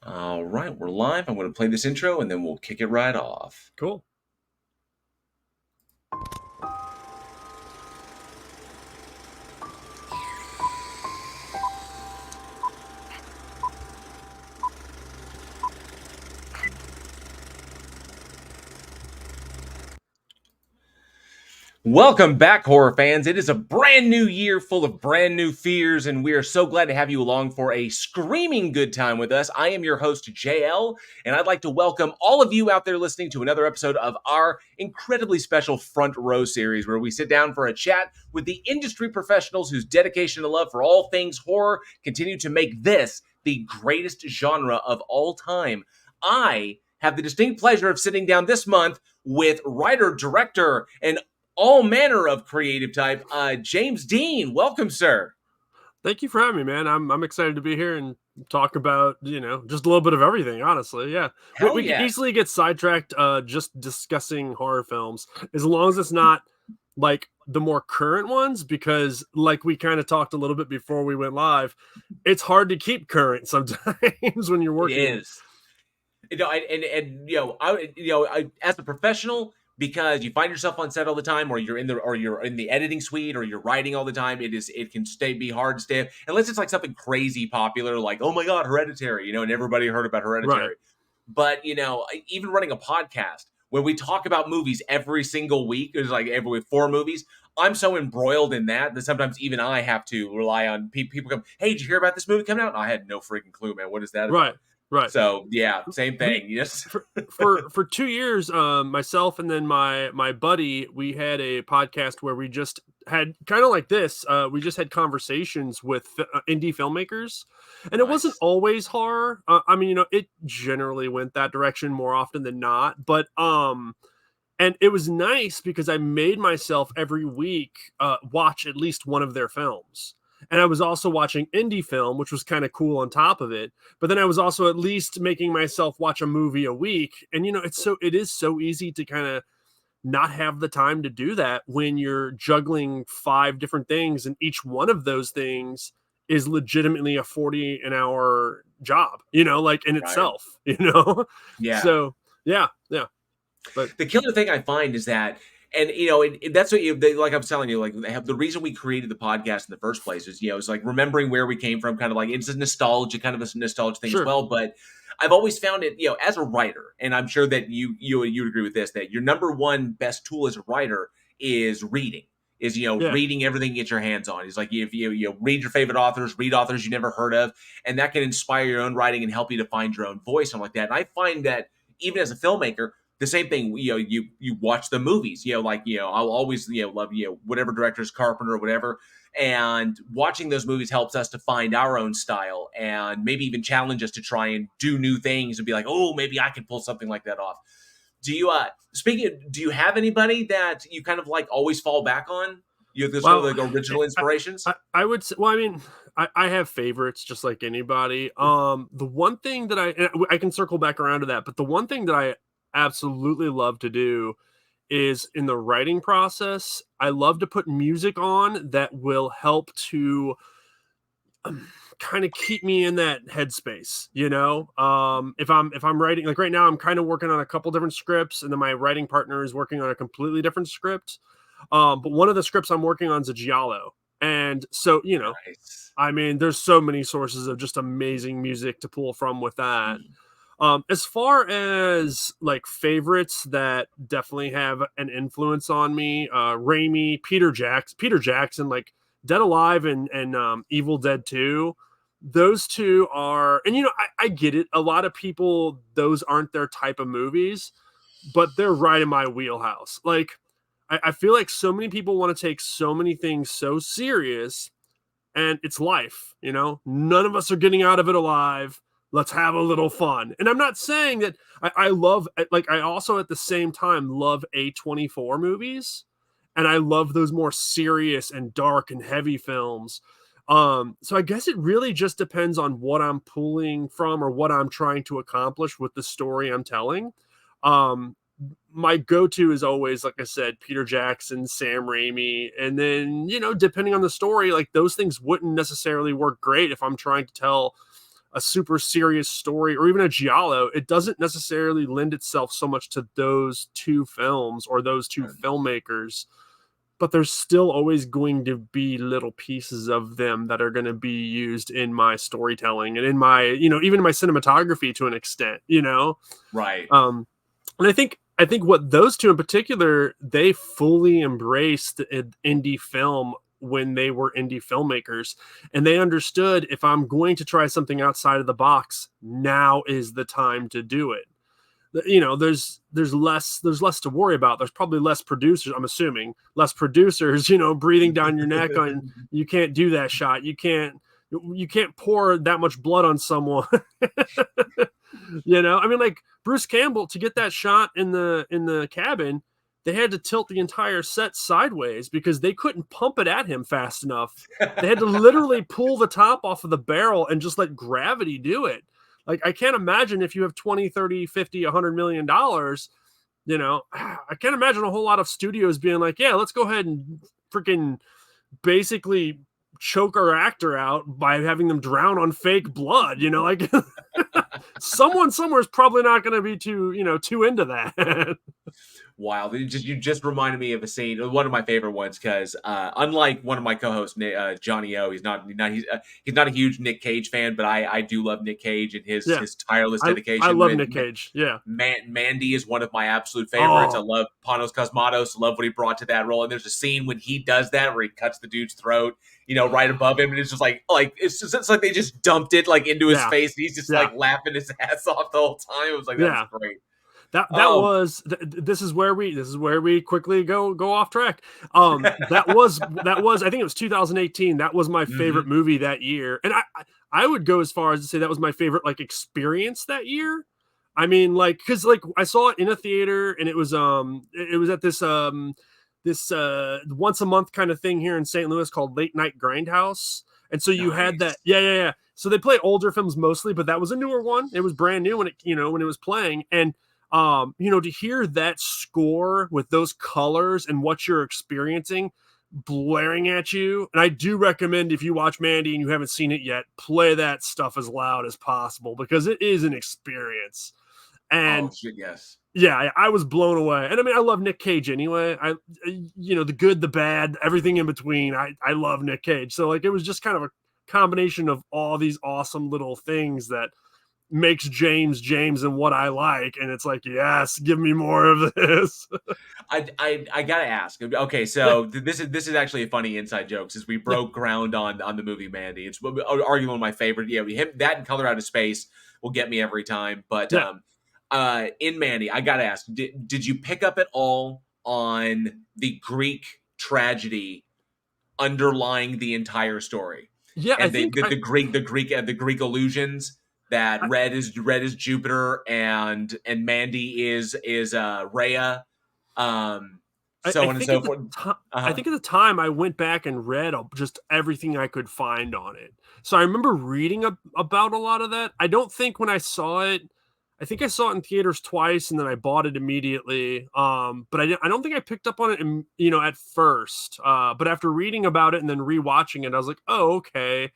All right, we're live. I'm going to play this intro and then we'll kick it right off. Cool. Welcome back, horror fans. It is a brand new year full of brand new fears, and we are so glad to have you along for a screaming good time with us. I am your host, JL, and I'd like to welcome all of you out there listening to another episode of our incredibly special Front Row series, where we sit down for a chat with the industry professionals whose dedication and love for all things horror continue to make this the greatest genre of all time. I have the distinct pleasure of sitting down this month with writer, director, and all manner of creative type. James Dean, welcome, sir. Thank you for having me, man. I'm excited to be here and talk about, just a little bit of everything, honestly. Yeah. We, Hell we can yeah. easily get sidetracked just discussing horror films, as long as it's not like the more current ones, because like we kind of talked a little bit before we went live, it's hard to keep current sometimes when you're It working. is. As a professional, because you find yourself on set all the time, or you're in the editing suite, or you're writing all the time, it can be hard to stay, unless it's like something crazy popular, like, oh my god, Hereditary, and everybody heard about Right. Hereditary. But even running a podcast where we talk about movies every single week, there's like every 4 movies. I'm so embroiled in that sometimes even I have to rely on people come, hey, did you hear about this movie coming out? And I had no freaking clue, man. What is that about? Right. Right. So yeah, same we thing. Yes. for 2 years, myself and then my buddy, we had a podcast where we just had kind of like this. We just had conversations with indie filmmakers, and it wasn't Nice. always horror. I mean, it generally went that direction more often than not. But and it was nice because I made myself every week watch at least one of their films. And I was also watching indie film, which was kind of cool on top of it. But then I was also at least making myself watch a movie a week. And it is so easy to kind of not have the time to do that when you're juggling 5 different things, and each one of those things is legitimately a 40 an hour job, like in Right. itself. Yeah. So yeah. But The killer thing I find is that, and that's what like I was telling you, like the reason we created the podcast in the first place is, it's like remembering where we came from, kind of like it's a nostalgia, kind of a nostalgia thing as sure. well. But I've always found it, as a writer, and I'm sure that you'd agree with this, that your number one best tool as a writer is reading. Is Yeah. reading everything you get your hands on. It's like if you read your favorite authors, read authors you never heard of, and that can inspire your own writing and help you to find your own voice, something like that. And I find that even as a filmmaker, the same thing, you watch the movies, I'll always, love, whatever directors, Carpenter or whatever. And watching those movies helps us to find our own style and maybe even challenge us to try and do new things and be like, oh, maybe I can pull something like that off. Do you have anybody that you kind of like always fall back on? You have this sort of Well, like original inspirations? I would say, well, I mean, I have favorites just like anybody. The one thing that I can circle back around to that, but the one thing that I absolutely love to do is in the writing process, I love to put music on that will help to kind of keep me in that headspace. If I'm writing, like right now, I'm kind of working on a couple different scripts, and then my writing partner is working on a completely different script. But one of the scripts I'm working on is a giallo. And so, Nice. I mean, there's so many sources of just amazing music to pull from with that. As far as like favorites that definitely have an influence on me, Raimi, Peter Jackson, like Dead Alive and Evil Dead 2. Those two are, and I get it. A lot of people, those aren't their type of movies, but they're right in my wheelhouse. Like, I feel like so many people want to take so many things so serious, and it's life. None of us are getting out of it alive. Let's have a little fun. And I'm not saying that I love, like, I also at the same time love A24 movies, and I love those more serious and dark and heavy films. So I guess it really just depends on what I'm pulling from or what I'm trying to accomplish with the story I'm telling. Um, my go-to is always, like I said, Peter Jackson, Sam Raimi, and then depending on the story, like those things wouldn't necessarily work great if I'm trying to tell a super serious story, or even a giallo, it doesn't necessarily lend itself so much to those two films or those two filmmakers. But there's still always going to be little pieces of them that are going to be used in my storytelling and in my, even in my cinematography to an extent, Right. And I think what those two in particular, they fully embraced indie film when they were indie filmmakers, and they understood, if I'm going to try something outside of the box, now is the time to do it. There's less to worry about. There's probably less producers, I'm assuming, less producers, breathing down your neck on, you can't do that shot, you can't pour that much blood on someone. I mean, like Bruce Campbell, to get that shot in the cabin, they had to tilt the entire set sideways because they couldn't pump it at him fast enough. They had to literally pull the top off of the barrel and just let gravity do it. Like, I can't imagine, if you have 20, 30, 50, $100 million, I can't imagine a whole lot of studios being like, yeah, let's go ahead and freaking basically choke our actor out by having them drown on fake blood, like someone somewhere is probably not going to be too into that. Wow, you just reminded me of a scene, one of my favorite ones, because unlike one of my co-hosts, Johnny O, he's not a huge Nick Cage fan, but I do love Nick Cage and Yeah, his tireless I dedication. love Nick Cage. Yeah. Mandy is one of my absolute favorites. I Oh, love Panos Cosmatos, love what he brought to that role. And there's a scene when he does that where he cuts the dude's throat, right above him, and it's just like it's like they just dumped it like into his yeah, face, and he's just yeah, like laughing his ass off the whole time. It was like, that was yeah. great. That Um, was this is where we quickly go off track. That was I think it was 2018. That was my favorite mhm. movie that year, and I would go as far as to say that was my favorite like experience that year. I mean, like, because like I saw it in a theater, and it was at this once a month kind of thing here in St. Louis called Late Night Grindhouse. And so you had that, Nice. yeah. So they play older films mostly, but that was a newer one. It was brand new when it was playing. And to hear that score with those colors and what you're experiencing blaring at you. And I do recommend, if you watch Mandy and you haven't seen it yet, play that stuff as loud as possible, because it is an experience. Oh And shit, yes. yeah, I was blown away. And I mean, I love Nick Cage anyway. The good, the bad, everything in between. I love Nick Cage. So like, it was just kind of a combination of all these awesome little things that makes James and what I like. And it's like, yes, give me more of this. I gotta ask. Okay, Yeah, so this is actually a funny inside joke, since we yeah, broke ground on the movie Mandy. It's arguably one of my favorite. Yeah, him, that and Color Out of Space will get me every time. But yeah. in Mandy, I gotta ask: did you pick up at all on the Greek tragedy underlying the entire story, Yeah, I and think the Greek illusions that red is Jupiter, and Mandy is Rhea, I so on and think so at the forth. time, I Uh-huh. think at the time I went back and read just everything I could find on it. So I remember reading about a lot of that. I don't think when I saw it, I think I saw it in theaters twice, and then I bought it immediately. But I don't think I picked up on it, at first. But after reading about it and then rewatching it, I was like, oh, okay.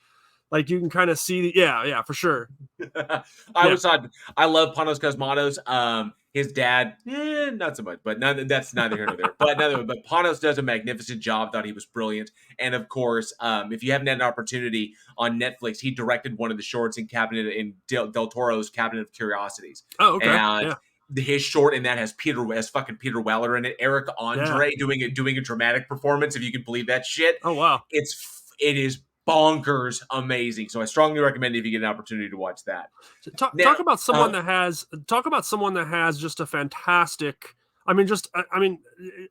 Like, you can kind of see yeah, for sure. I Yeah. was thought I love Panos Cosmatos. His dad, not so much, but that's neither here nor there. But Panos does a magnificent job. Thought he was brilliant, and of course, if you haven't had an opportunity on Netflix, he directed one of the shorts in Del Toro's Cabinet of Curiosities, Oh, okay. and Yeah. his short in that has fucking Peter Weller in it. Eric Yeah. Andre doing a dramatic performance, if you can believe that shit. Oh, wow. It is bonkers amazing. So I strongly recommend it if you get an opportunity to watch that. So talk Now, talk about someone that has just a fantastic,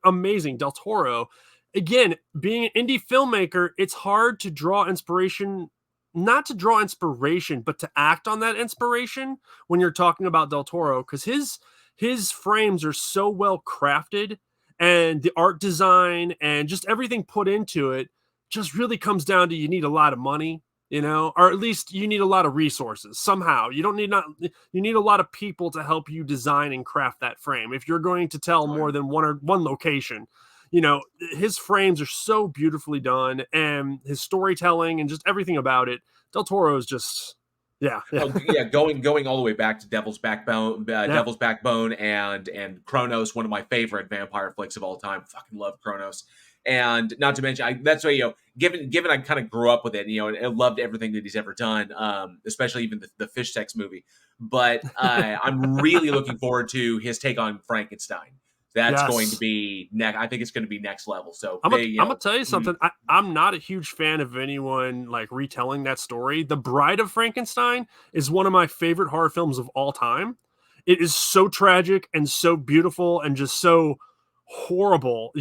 amazing Del Toro. Again, being an indie filmmaker, it's hard to draw inspiration, not to draw inspiration, but to act on that inspiration when you're talking about Del Toro, because his frames are so well crafted, and the art design and just everything put into it just really comes down to, you need a lot of money, or at least you need a lot of resources somehow. You don't need not You need a lot of people to help you design and craft that frame. If you're going to tell oh, yeah. more than one location, his frames are so beautifully done, and his storytelling and just everything about it. Del Toro is just Yeah, yeah, Oh yeah, going all the way back to yeah. Devil's Backbone, and Kronos, one of my favorite vampire flicks of all time. Fucking love Kronos, and not to mention, that's why given I kind of grew up with it, and loved everything that he's ever done, especially even the fish sex movie. But I'm really looking forward to his take on Frankenstein. That's going to Yes. be next. I think it's going to be next level. So I'm they, gonna, I'm gonna tell you something. I'm not a huge fan of anyone like retelling that story. The Bride of Frankenstein is one of my favorite horror films of all time. It is so tragic and so beautiful and just so horrible,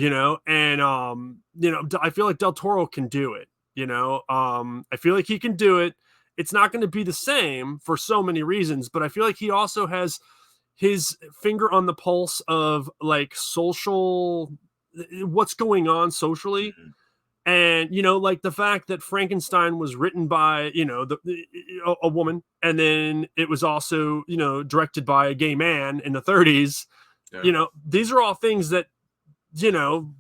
And I feel like Del Toro can do it. I feel like he can do it. It's not going to be the same for so many reasons, but I feel like he also has his finger on the pulse of like social what's going on socially. Mhm. And like the fact that Frankenstein was written by a woman, and then it was also directed by a gay man in the 30s. Yeah. These are all things that you know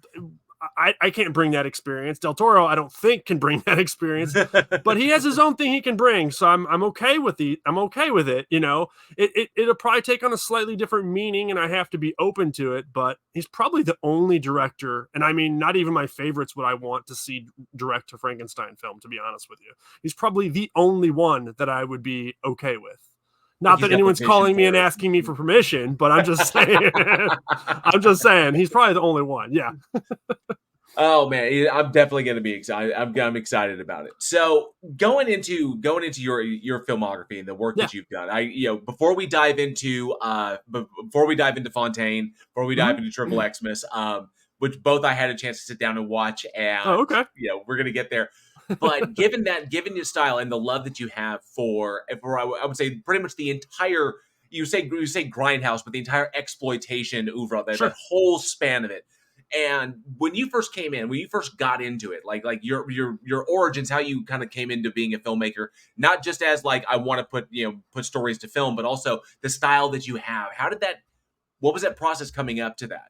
I can't bring that experience. Del Toro, I don't think, can bring that experience, but he has his own thing he can bring. So I'm okay with I'm okay with it. It'll probably take on a slightly different meaning, and I have to be open to it. But he's probably the only director, and I mean, not even my favorites would I want to see direct a Frankenstein film. To be honest with you, he's probably the only one that I would be okay with. Like Not he's that got the anyone's vision calling me for and it. asking me for permission, but I'm just saying. I'm just saying he's probably the only one. Yeah. Oh man, I'm definitely going to be excited. I'm excited about it. So going into your filmography and the work Yeah. that you've done, before we dive into Fontaine, before we dive Mhm. into Triple Xmas, which both I had a chance to sit down and watch, Oh, and okay. we're gonna get there. But given your style and the love that you have for I would say pretty much the entire you say grindhouse, but the entire exploitation oeuvre, that Sure. whole span of it. And when you first came in, when you first got into it, like your origins, how you kind of came into being a filmmaker, not just as like I want to put stories to film, but also the style that you have. What was that process coming up to that?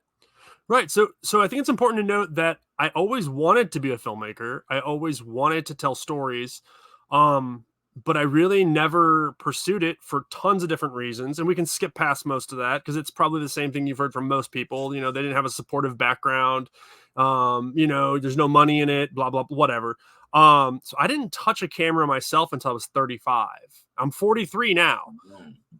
Right. So I think it's important to note that I always wanted to be a filmmaker. I always wanted to tell stories. Um, but I really never pursued it for tons of different reasons. And we can skip past most of that because it's probably the same thing you've heard from most people. They didn't have a supportive background. There's no money in it, blah, blah, whatever. So I didn't touch a camera myself until I was 35. I'm 43 now.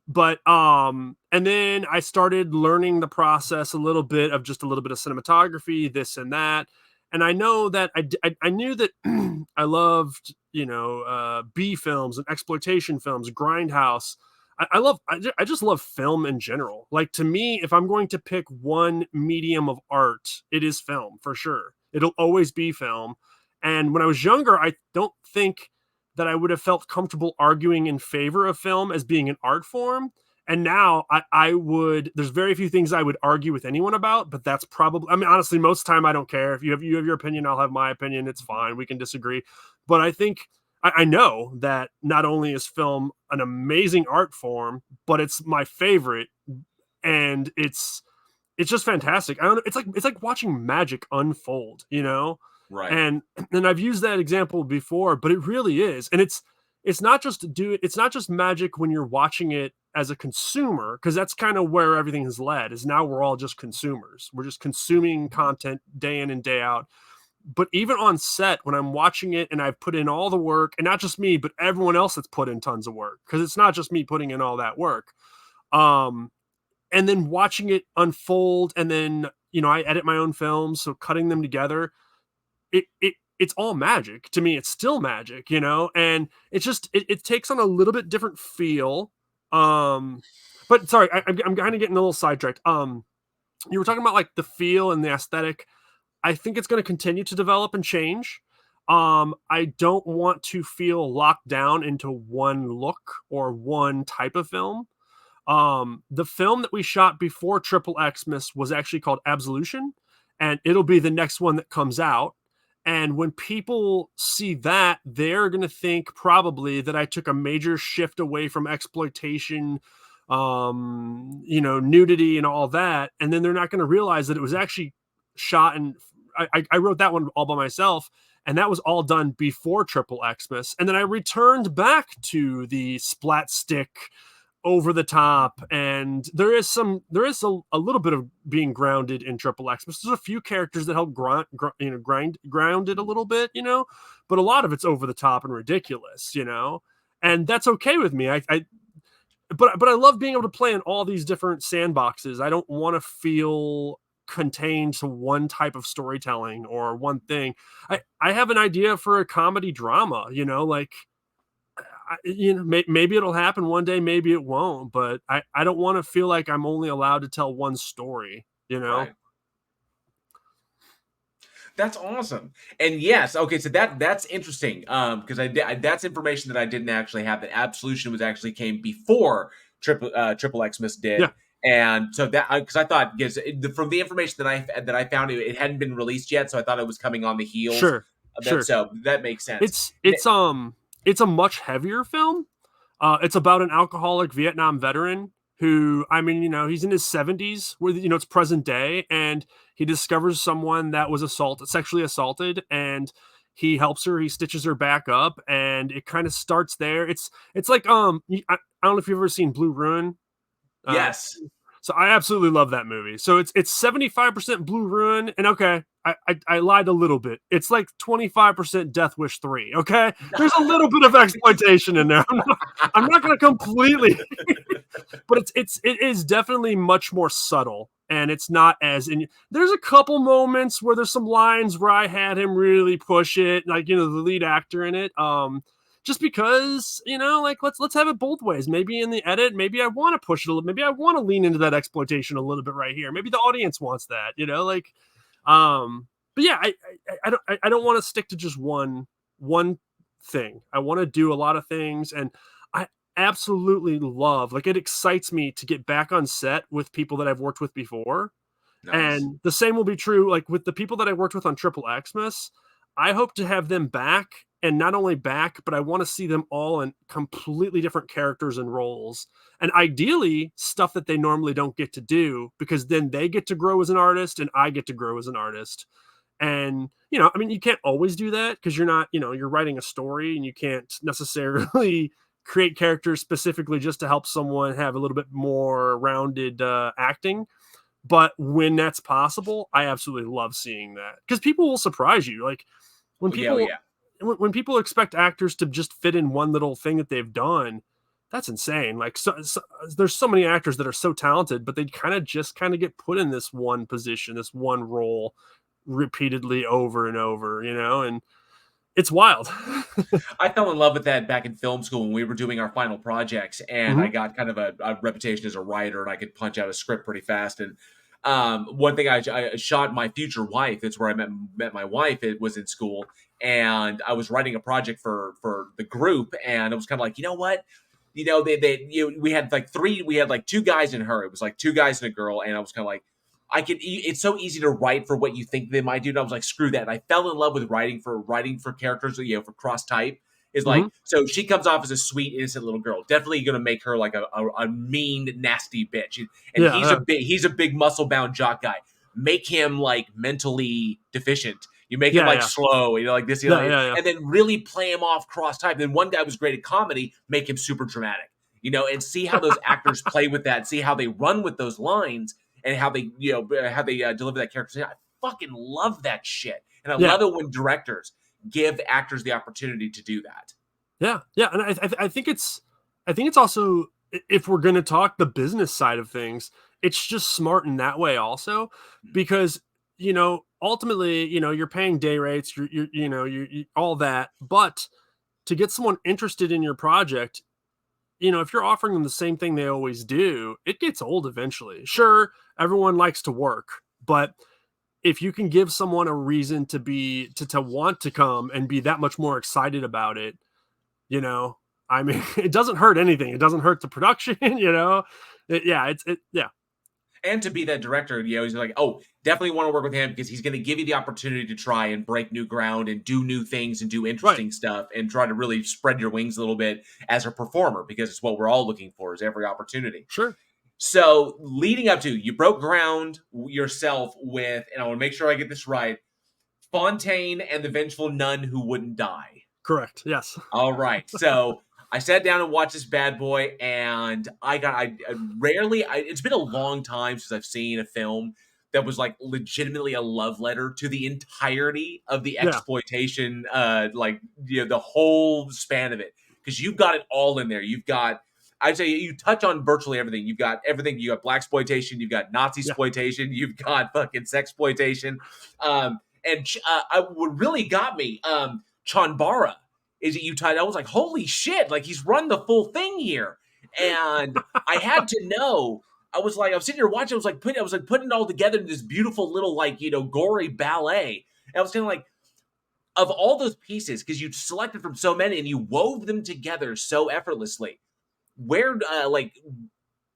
But and then I started learning the process a little bit of just a little bit of cinematography, this and that. And I know that I knew that I loved B films and exploitation films, grindhouse. I just love film in general. Like, to me, if I'm going to pick one medium of art, it is film for sure. It'll always be film. And when I was younger, I don't think that I would have felt comfortable arguing in favor of film as being an art form. And now I would, there's very few things I would argue with anyone about, but that's probably, I mean, honestly, most of the time I don't care. If you have your opinion, I'll have my opinion. It's fine. We can disagree. But I think I know that not only is film an amazing art form, but it's my favorite. And it's just fantastic. I don't know. It's like watching magic unfold. Right. And I've used that example before, but it really is. And it's not just magic when you're watching it as a consumer, because that's kind of where everything has led. Is now we're all just consumers. We're just consuming content day in and day out. But even on set, when I'm watching it and I've put in all the work, and not just me, but everyone else that's put in tons of work, because it's not just me putting in all that work. Um, and then watching it unfold, and then I edit my own films, so cutting them together, it's all magic to me. It's still magic. And it's just it takes on a little bit different feel. But sorry, I'm kind of getting a little sidetracked. You were talking about like the feel and the aesthetic. I think it's going to continue to develop and change. I don't want to feel locked down into one look or one type of film. The film that we shot before Triple Xmas was actually called Absolution, and it'll be the next one that comes out. And when people see that, they're going to think probably that I took a major shift away from exploitation, nudity and all that. And then they're not going to realize that it was actually shot, and I wrote that one all by myself. and that was all done before Triple Xmas. And then I returned back to the splat stick, over the top, and there is a little bit of being grounded in Triple Xmas. There's a few characters that help ground it a little bit, but a lot of it's over the top and ridiculous, and that's okay with me. But I love being able to play in all these different sandboxes. I don't want to feel contained to one type of storytelling or one thing. I have an idea for a comedy drama, like, maybe it'll happen one day, maybe it won't, but I don't want to feel like I'm only allowed to tell one story, Right. That's awesome. And yes, okay, so that's interesting. Because that's information that I didn't actually have. That Absolution was actually came before Triple Xmas did. Yeah. And so that because I thought because from the information that I found it hadn't been released yet, so I thought it was coming on the heels Sure. of that. Sure. So that makes sense. It's a much heavier film. It's about an alcoholic Vietnam veteran who, I mean, he's in his 70s, where it's present day, and he discovers someone that was sexually assaulted, and he helps her. He stitches her back up, and it kind of starts there. It's like I don't know if you've ever seen Blue Ruin. Yes. So I absolutely love that movie. So it's 75% Blue Ruin, and okay, I lied a little bit. It's like 25% Death Wish 3. Okay, there's a little bit of exploitation in there. I'm not going to completely, but it is definitely much more subtle, and it's not as in. There's a couple moments where there's some lines where I had him really push it, like the lead actor in it. Just because, like let's have it both ways. Maybe in the edit, maybe I want to push it a little. Maybe I want to lean into that exploitation a little bit right here. Maybe the audience wants that, like. But yeah, I don't want to stick to just one thing. I want to do a lot of things, and I absolutely love. Like, it excites me to get back on set with people that I've worked with before. Nice. And the same will be true, like, with the people that I worked with on Triple Xmas. I hope to have them back, and not only back, but I want to see them all in completely different characters and roles. And ideally, stuff that they normally don't get to do, because then they get to grow as an artist and I get to grow as an artist. And, I mean, you can't always do that because you're not, you're writing a story, and you can't necessarily create characters specifically just to help someone have a little bit more rounded acting. But when that's possible, I absolutely love seeing that, because people will surprise you. Like, when people when people expect actors to just fit in one little thing that they've done, that's insane. Like, so there's so many actors that are so talented, but they kind of get put in this one position, this one role repeatedly over and over, and it's wild. I fell in love with that back in film school when we were doing our final projects, and I got kind of a reputation as a writer, and I could punch out a script pretty fast. And one thing I shot my future wife. It's where I met my wife. It was in school, and I was writing a project for the group, and it was kind of like, you know what, we had like two guys and her. It was like two guys and a girl, and I was kind of like, it's so easy to write for what you think they might do. And I was like, screw that. And I fell in love with writing for characters, for cross type. Is like, so she comes off as a sweet, innocent little girl. Definitely going to make her like a mean, nasty bitch. And he's a big muscle bound jock guy. Make him like mentally deficient. You make him like slow, like this, and then really play him off cross type. Then one guy was great at comedy, make him super dramatic, and see how those actors play with that, see how they run with those lines, and how they, deliver that character. I fucking love that shit, and I love it when directors give actors the opportunity to do that. Yeah, and I think it's also, if we're going to talk the business side of things, it's just smart in that way also, because ultimately, you're paying day rates, you all that, but to get someone interested in your project, if you're offering them the same thing they always do, it gets old eventually. Sure, everyone likes to work, but if you can give someone a reason to want to come and be that much more excited about it, I mean, it doesn't hurt anything. It doesn't hurt the production, yeah. And to be that director, he's like, oh, definitely want to work with him because he's going to give you the opportunity to try and break new ground and do new things and do interesting stuff and try to really spread your wings a little bit as a performer, because it's what we're all looking for, is every opportunity. Sure. So leading up to, you broke ground yourself with, and I want to make sure I get this right, Fontaine and the Vengeful Nun Who Wouldn't Die. Correct. Yes. All right. So I sat down and watched this bad boy, and I rarely, it's been a long time since I've seen a film that was like legitimately a love letter to the entirety of the Yeah. exploitation, the whole span of it. Because you've got it all in there. You've got, I'd say you touch on virtually everything. You've got everything. You got black exploitation. You've got Nazi Yeah. exploitation. You've got fucking sex exploitation. What really got me, Chanbara is it you tied? I was like, holy shit! Like he's run the full thing here, and I had to know. I was sitting here watching. I was like putting it all together in this beautiful little gory ballet. And I was kind of like, of all those pieces, because you selected from so many and you wove them together so effortlessly. Where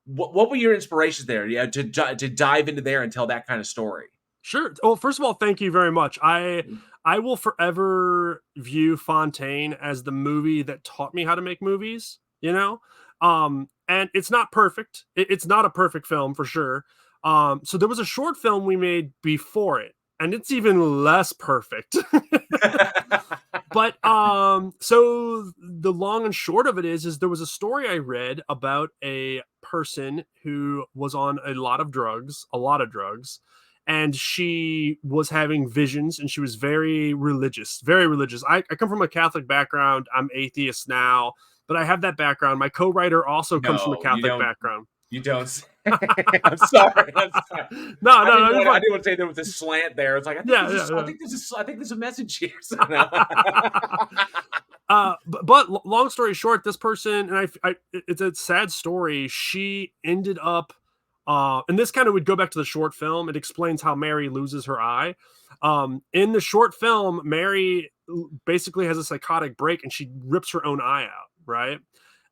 what were your inspirations there? Yeah, to dive into there and tell that kind of story. Sure. Well, first of all, thank you very much. I will forever view Fontaine as the movie that taught me how to make movies, you know? And it's not perfect. It's not a perfect film for sure. So there was a short film we made before it, and it's even less perfect. But so the long and short of it is there was a story I read about a person who was on a lot of drugs, and she was having visions, and she was very religious, very religious. I come from a Catholic background. I'm atheist now, but I have that background. My co-writer also comes from a No, you Catholic don't. background. You don't. I'm sorry. I'm sorry. No, I didn't want to say there was a slant there. It's like I think there's a message here. So, no. But long story short, this person, and it's a sad story. She ended up, and this kind of would go back to the short film. It explains how Mary loses her eye. In the short film, Mary basically has a psychotic break and she rips her own eye out, right?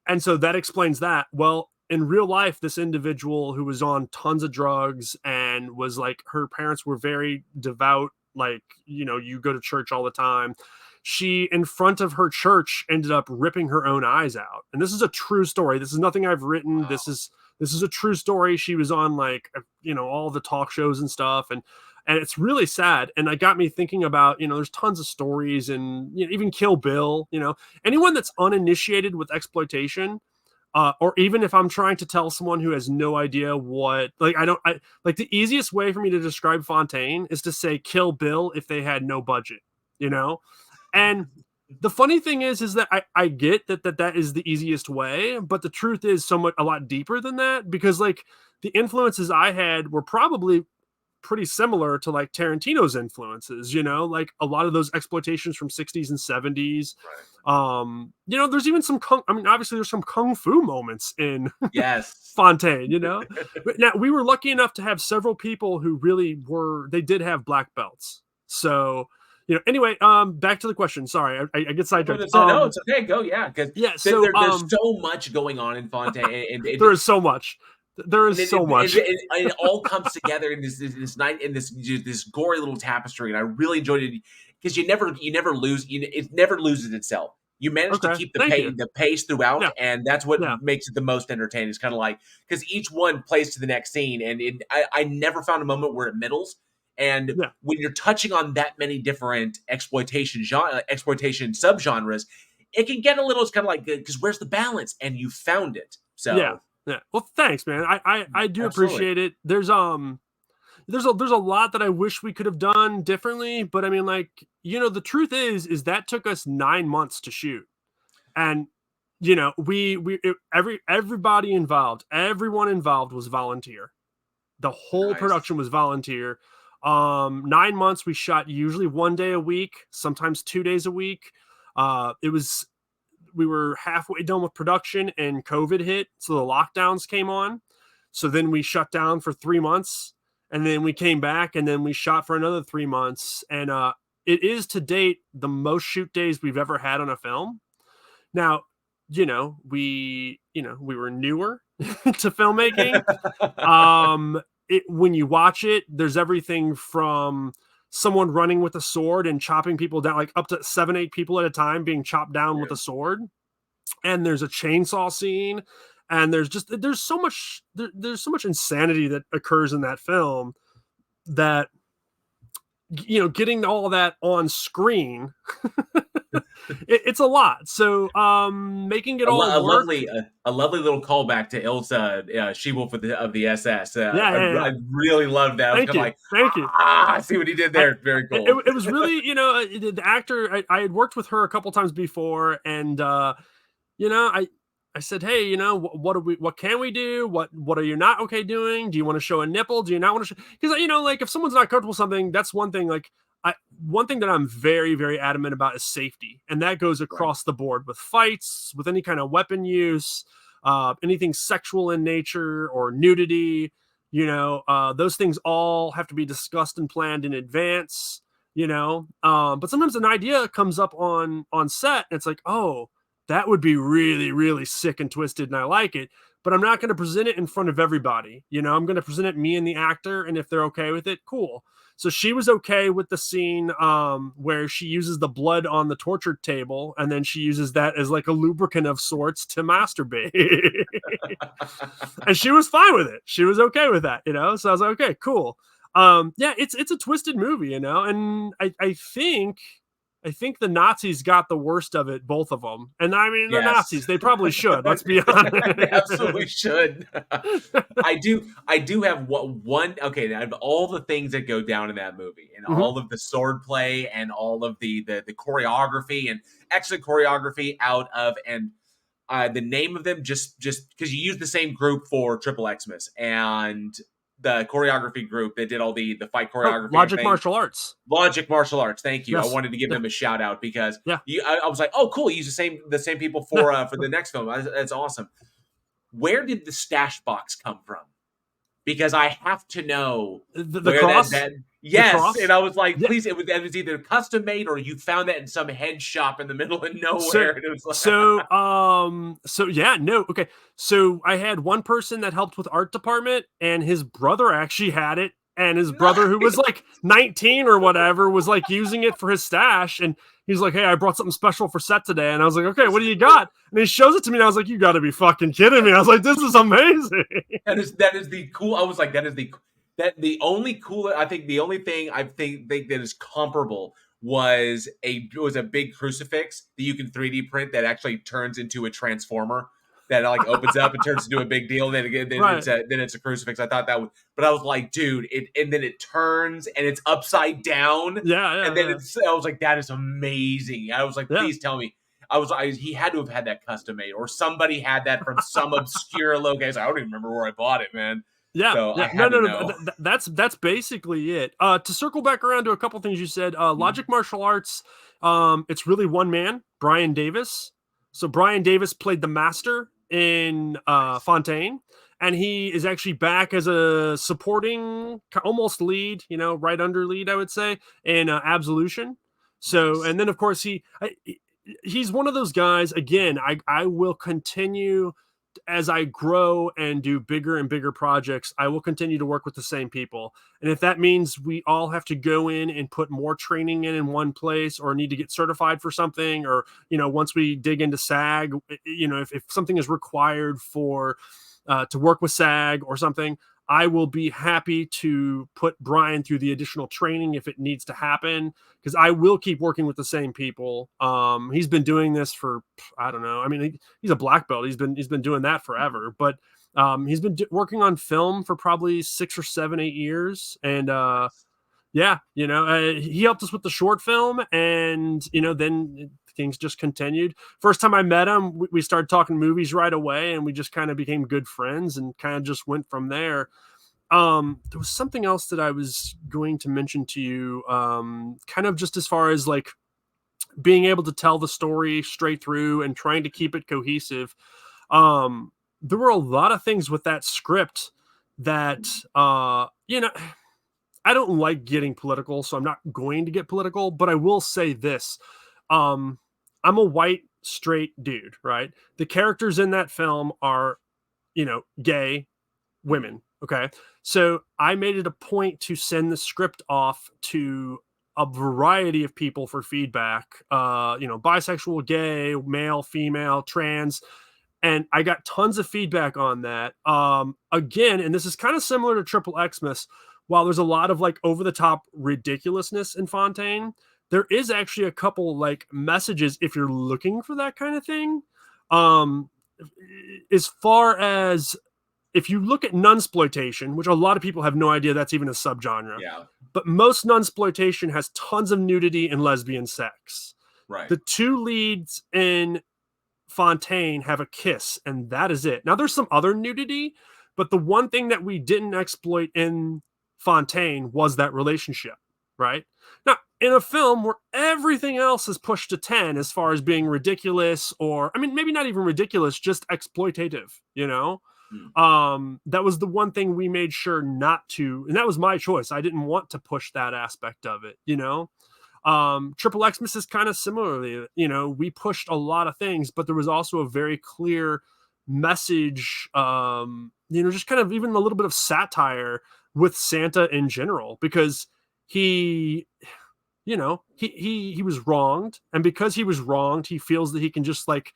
And so that explains that. Well, in real life, this individual who was on tons of drugs and was like, her parents were very devout, like, you go to church all the time. She, in front of her church, ended up ripping her own eyes out. And this is a true story. This is nothing I've written. Wow. This is a true story. She was on all the talk shows and stuff. And it's really sad. And it got me thinking about, there's tons of stories, and even Kill Bill, anyone that's uninitiated with exploitation, or even if I'm trying to tell someone who has no idea what, the easiest way for me to describe Fontaine is to say Kill Bill if they had no budget, And the funny thing is that I get that is the easiest way, but the truth is somewhat a lot deeper than that, because the influences I had were probably pretty similar to Tarantino's influences, like a lot of those exploitations from 60s and 70s. Right. There's even obviously there's some kung fu moments in yes Fontaine, But now we were lucky enough to have several people who really they did have black belts. So, anyway, back to the question. Sorry, I get sidetracked. No, it's okay. Go, yeah, because so there's so much going on in Fontaine, and there is so much. There is so much. It all comes together in this night, in this gory little tapestry, and I really enjoyed it because you never lose. It never loses itself. You manage to keep the pace throughout, and that's what makes it the most entertaining. It's kind of like, because each one plays to the next scene, and I never found a moment where it middles. And when you're touching on that many different exploitation subgenres, it can get a little. It's kind of like, because where's the balance? And you found it. So yeah. Well, thanks, man. I do appreciate it. There's a lot that I wish we could have done differently, but I mean, the truth is that took us 9 months to shoot, and everybody involved, everyone involved was volunteer. The whole production was volunteer. 9 months. We shot usually 1 day a week, sometimes 2 days a week. We were halfway done with production and COVID hit. So the lockdowns came on. So then we shut down for 3 months, and then we came back, and then we shot for another 3 months. And it is to date the most shoot days we've ever had on a film. Now, we were newer to filmmaking. When you watch it, there's everything from someone running with a sword and chopping people down, up to 7-8 people at a time being chopped down with a sword. And there's a chainsaw scene, and there's so much insanity that occurs in that film that getting all that on screen, it's a lot. So making it all a work. lovely a lovely little callback to Ilsa, She Wolf of the SS. Yeah, yeah, yeah. I really loved that. I was Thank kind of you, like, thank you. I see what he did I, there. Very it, cool. it was really, the actor. I had worked with her a couple times before, and you know, I said, hey, what can we do? What are you not okay doing? Do you want to show a nipple? Do you not want to show? Because like if someone's not comfortable with something, that's one thing. Like one thing that I'm very, very adamant about is safety, and that goes Right. across the board with fights, with any kind of weapon use, anything sexual in nature or nudity. Those things all have to be discussed and planned in advance. But sometimes an idea comes up on set, and it's like, oh, that would be really, really sick and twisted, and I like it. But I'm not going to present it in front of everybody. I'm going to present it me and the actor, and if they're okay with it, cool. So she was okay with the scene where she uses the blood on the torture table, and then she uses that as like a lubricant of sorts to masturbate. And she was fine with it. She was okay with that. So I was like, okay, cool. Yeah, it's a twisted movie, and I think the Nazis got the worst of it, both of them. And I mean, the Yes. Nazis, they probably should. Let's be honest. They absolutely should. I do have one. Okay, out of all the things that go down in that movie, and Mhm. all of the sword play, and all of the choreography, and excellent choreography out of, and the name of them, just because you use the same group for Triple Xmas and the choreography group that did all the fight Oh, choreography and Logic everything. Martial Arts. Logic Martial Arts. Thank you. I Yes. wanted to give Yeah. them a shout out because Yeah. I was like, oh, cool. You use the same people Yeah. for the next film. That's awesome. Where did the stash box come from? Because I have to know The where cross. The yes. And cross. I was like, Yeah. please, it was either custom made or you found that in some head shop in the middle of So nowhere. And it was like, so yeah, no, okay. So I had one person that helped with art department, and his brother actually had it, and his brother, who was like 19 or whatever, was like using it for his stash, and he's like, hey, I brought something special for set today. And I was like, okay, what do you got? And he shows it to me, and I was like, you gotta be fucking kidding me. I was like, this is amazing. that is the cool. I was like, the only cool. I think the only thing think that is comparable was a big crucifix that you can 3D print that actually turns into a transformer that like opens up and turns into a big deal. Then again, Right. then it's a crucifix. I thought that was, but I was like, dude, and then it turns and it's upside down, Yeah, and yeah, then yeah. I was like, that is amazing. I was like, Yeah. please tell me. He had to have had that custom made, or somebody had that from some obscure location. I don't even remember where I bought it, man. Yeah, So yeah. I No, had to no, no. know. That's basically it. To circle back around to a couple things you said, Mhm. Logic Martial Arts, it's really one man, Brian Davis. So Brian Davis played the master in Fontaine, and he is actually back as a supporting, almost lead, right under lead, I would say, in Absolution. So, Nice. and then of course he's one of those guys. Again, I will continue as I grow and do bigger and bigger projects, I will continue to work with the same people. And if that means we all have to go in and put more training in one place, or need to get certified for something, or, once we dig into SAG, if something is required for to work with SAG or something, I will be happy to put Brian through the additional training if it needs to happen, because I will keep working with the same people. He's been doing this for, I don't know. I mean, he's a black belt. He's been doing that forever, but he's been working on film for probably 6 or 7, 8 years, and Nice. yeah, he helped us with the short film, and then things just continued. First time I met him, we started talking movies right away, and we just kind of became good friends, and kind of just went from there. There was something else that I was going to mention to you, kind of just as far as like being able to tell the story straight through and trying to keep it cohesive. There were a lot of things with that script that I don't like getting political, so I'm not going to get political, but I will say this. Um, I'm a white, straight dude, right? The characters in that film are, gay Mhm. women. Okay. So I made it a point to send the script off to a variety of people for feedback, bisexual, gay, male, female, trans, and I got tons of feedback on that. Again, and this is kind of similar to Triple Xmas. while there's a lot of like over the top ridiculousness in Fontaine, there is actually a couple like messages if you're looking for that kind of thing. Um, as far as if you look at nunsploitation, which a lot of people have no idea that's even a subgenre, Yeah. but most nunsploitation has tons of nudity and lesbian sex. Right. The two leads in Fontaine have a kiss, and that is it. Now, there's some other nudity, but the one thing that we didn't exploit in Fontaine was that relationship, right? Now, in a film where everything else is pushed to 10 as far as being ridiculous, or, I mean, maybe not even ridiculous, just exploitative, you know? Mm. That was the one thing we made sure not to, and that was my choice. I didn't want to push that aspect of it, you know? Triple Xmas is kind of similarly, you know, we pushed a lot of things, but there was also a very clear message, you know, just kind of even a little bit of satire with Santa in general, because he, you know, he was wronged, and because he was wronged, he feels that he can just like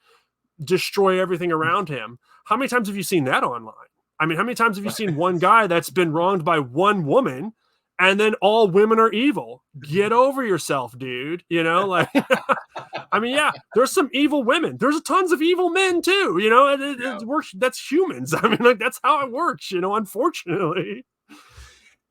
destroy everything around him. How many times have you seen that online? I mean, how many times have you seen one guy that's been wronged by one woman and then all women are evil? Get over yourself, dude. You know, like, I mean, yeah, there's some evil women. There's tons of evil men too. You know, Yeah. it works. That's humans. I mean, like, that's how it works, you know, unfortunately.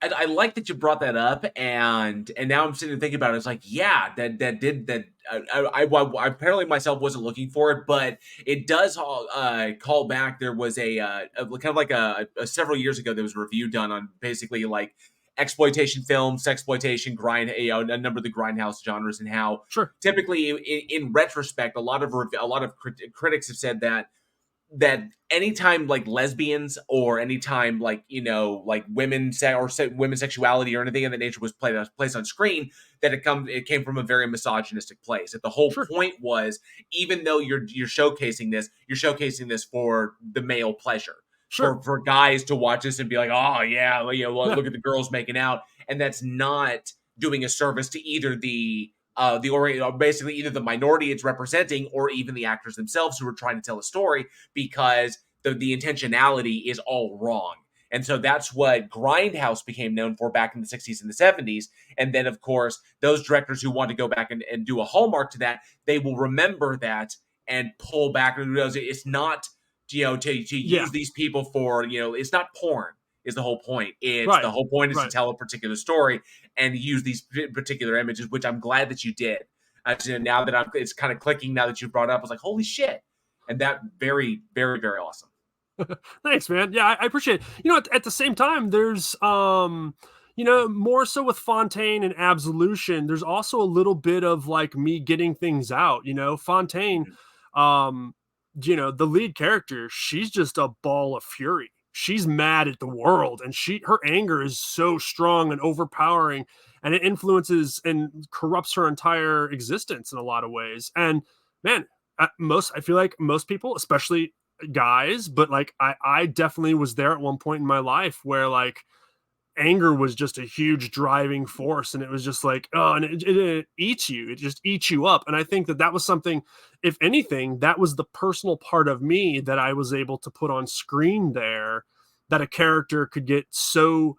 And I like that you brought that up, and now I'm sitting and thinking about it. It's like, yeah, that did that. I apparently myself wasn't looking for it, but it does call back. There was a kind of like a several years ago there was a review done on basically like exploitation films, sexploitation, grind, you know, a number of the grindhouse genres, and how Sure, typically in retrospect, a lot of critics have said that anytime like lesbians or anytime like, you know, like women's sexuality or anything of that nature was placed on screen, that it came from a very misogynistic place. That the whole sure, point was, even though you're showcasing this for the male pleasure, sure. for guys to watch this and be like, oh yeah, well, you know, Yeah, look at the girls making out, and that's not doing a service to either basically either the minority it's representing or even the actors themselves who are trying to tell a story, because the intentionality is all wrong. And so that's what Grindhouse became known for back in the 60s and the 70s. And then, of course, those directors who want to go back and do a hallmark to that, they will remember that and pull back and realize it's not, you know, to yeah. use these people for, you know, it's not porn is the whole point. It's Right, the whole point is to right. tell a particular story and use these particular images, which I'm glad that you did. Now that it's kind of clicking now that you brought up, I was like, holy shit. And that very, very, very awesome. Thanks, man. Yeah, I appreciate it. You know, at the same time, there's you know, more so with Fontaine and Absolution, there's also a little bit of like me getting things out. You know, Fontaine, Mhm. um, you know, the lead character, she's just a ball of fury. She's mad at the world, and her anger is so strong and overpowering, and it influences and corrupts her entire existence in a lot of ways. And man, I feel like most people, especially guys, but like I definitely was there at one point in my life where like anger was just a huge driving force, and it was just like, oh, and it eats you, it just eats you up. And I think that was something, if anything, that was the personal part of me that I was able to put on screen there, that a character could get so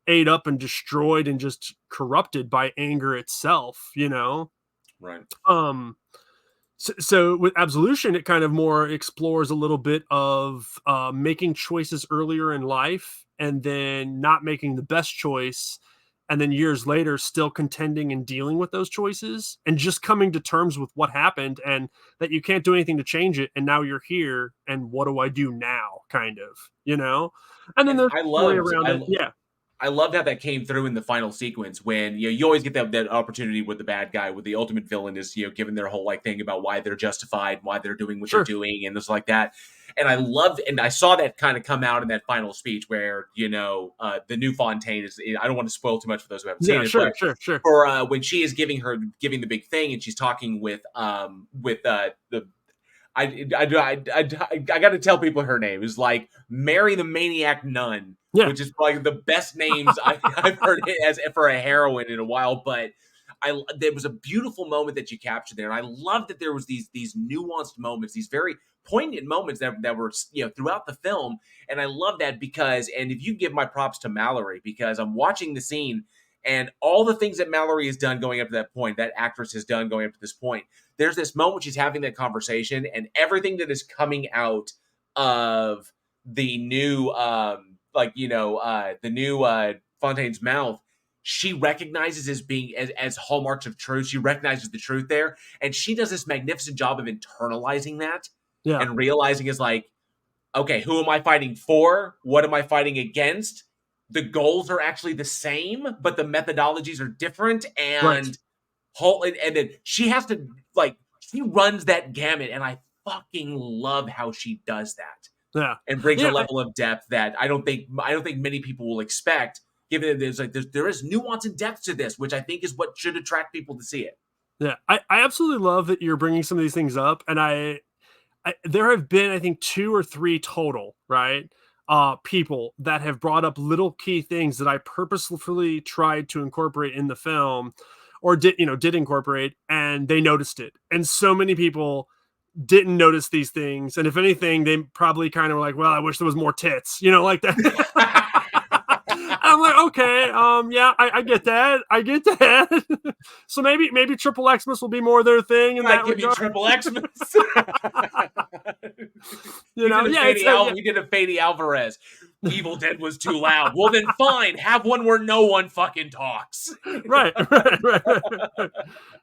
ate up and destroyed and just corrupted by anger itself, you know. Right. um so with Absolution, it kind of more explores a little bit of making choices earlier in life and then not making the best choice. And then years later, still contending and dealing with those choices and just coming to terms with what happened and that you can't do anything to change it. And now you're here. And what do I do now? Kind of, you know? And then And there's a story around it. Yeah. I loved how that came through in the final sequence when, you know, you always get that opportunity with the bad guy, with the ultimate villain is, you know, given their whole like thing about why they're justified, why they're doing what they're Sure. doing, and it's like that. And I loved, and I saw that kind of come out in that final speech where, you know, the new Fontaine is. I don't want to spoil too much for those who haven't seen Yeah. it, Sure. but Sure. Sure. for when she is giving the big thing and she's talking with the I got to tell people her name is like Mary the Maniac Nun, Yeah. which is like the best names I've heard it as for a heroine in a while. But there was a beautiful moment that you captured there, and I love that there was these nuanced moments, these very poignant moments that were, throughout the film. And I love that because, and if you give my props to Mallory, because I'm watching the scene and all the things that Mallory has done going up to that point, that actress has done going up to this point, there's this moment she's having that conversation and everything that is coming out of the new, the new Fontaine's mouth, she recognizes as being as hallmarks of truth. She recognizes the truth there, and she does this magnificent job of internalizing that Yeah. and realizing is like, okay, who am I fighting for? What am I fighting against? The goals are actually the same, but the methodologies are different, Right. and then she has to, she runs that gamut, and I fucking love how she does that Yeah. and brings a Yeah. level of depth that I don't think many people will expect. Given that there is nuance and depth to this, which I think is what should attract people to see it. Yeah. I absolutely love that you're bringing some of these things up. And there have been, I think, 2 or 3 total, right? People that have brought up little key things that I purposefully tried to incorporate in the film or did incorporate, and they noticed it. And so many people didn't notice these things. And if anything, they probably kind of were like, well, I wish there was more tits, like that. I'm like, okay, yeah, I get that. I get that. So maybe Triple Xmas will be more their thing in that Give me regard. Triple Xmas. Yeah, we did a Fady Alvarez. Evil Dead was too loud. Well, then fine, have one where no one fucking talks. right.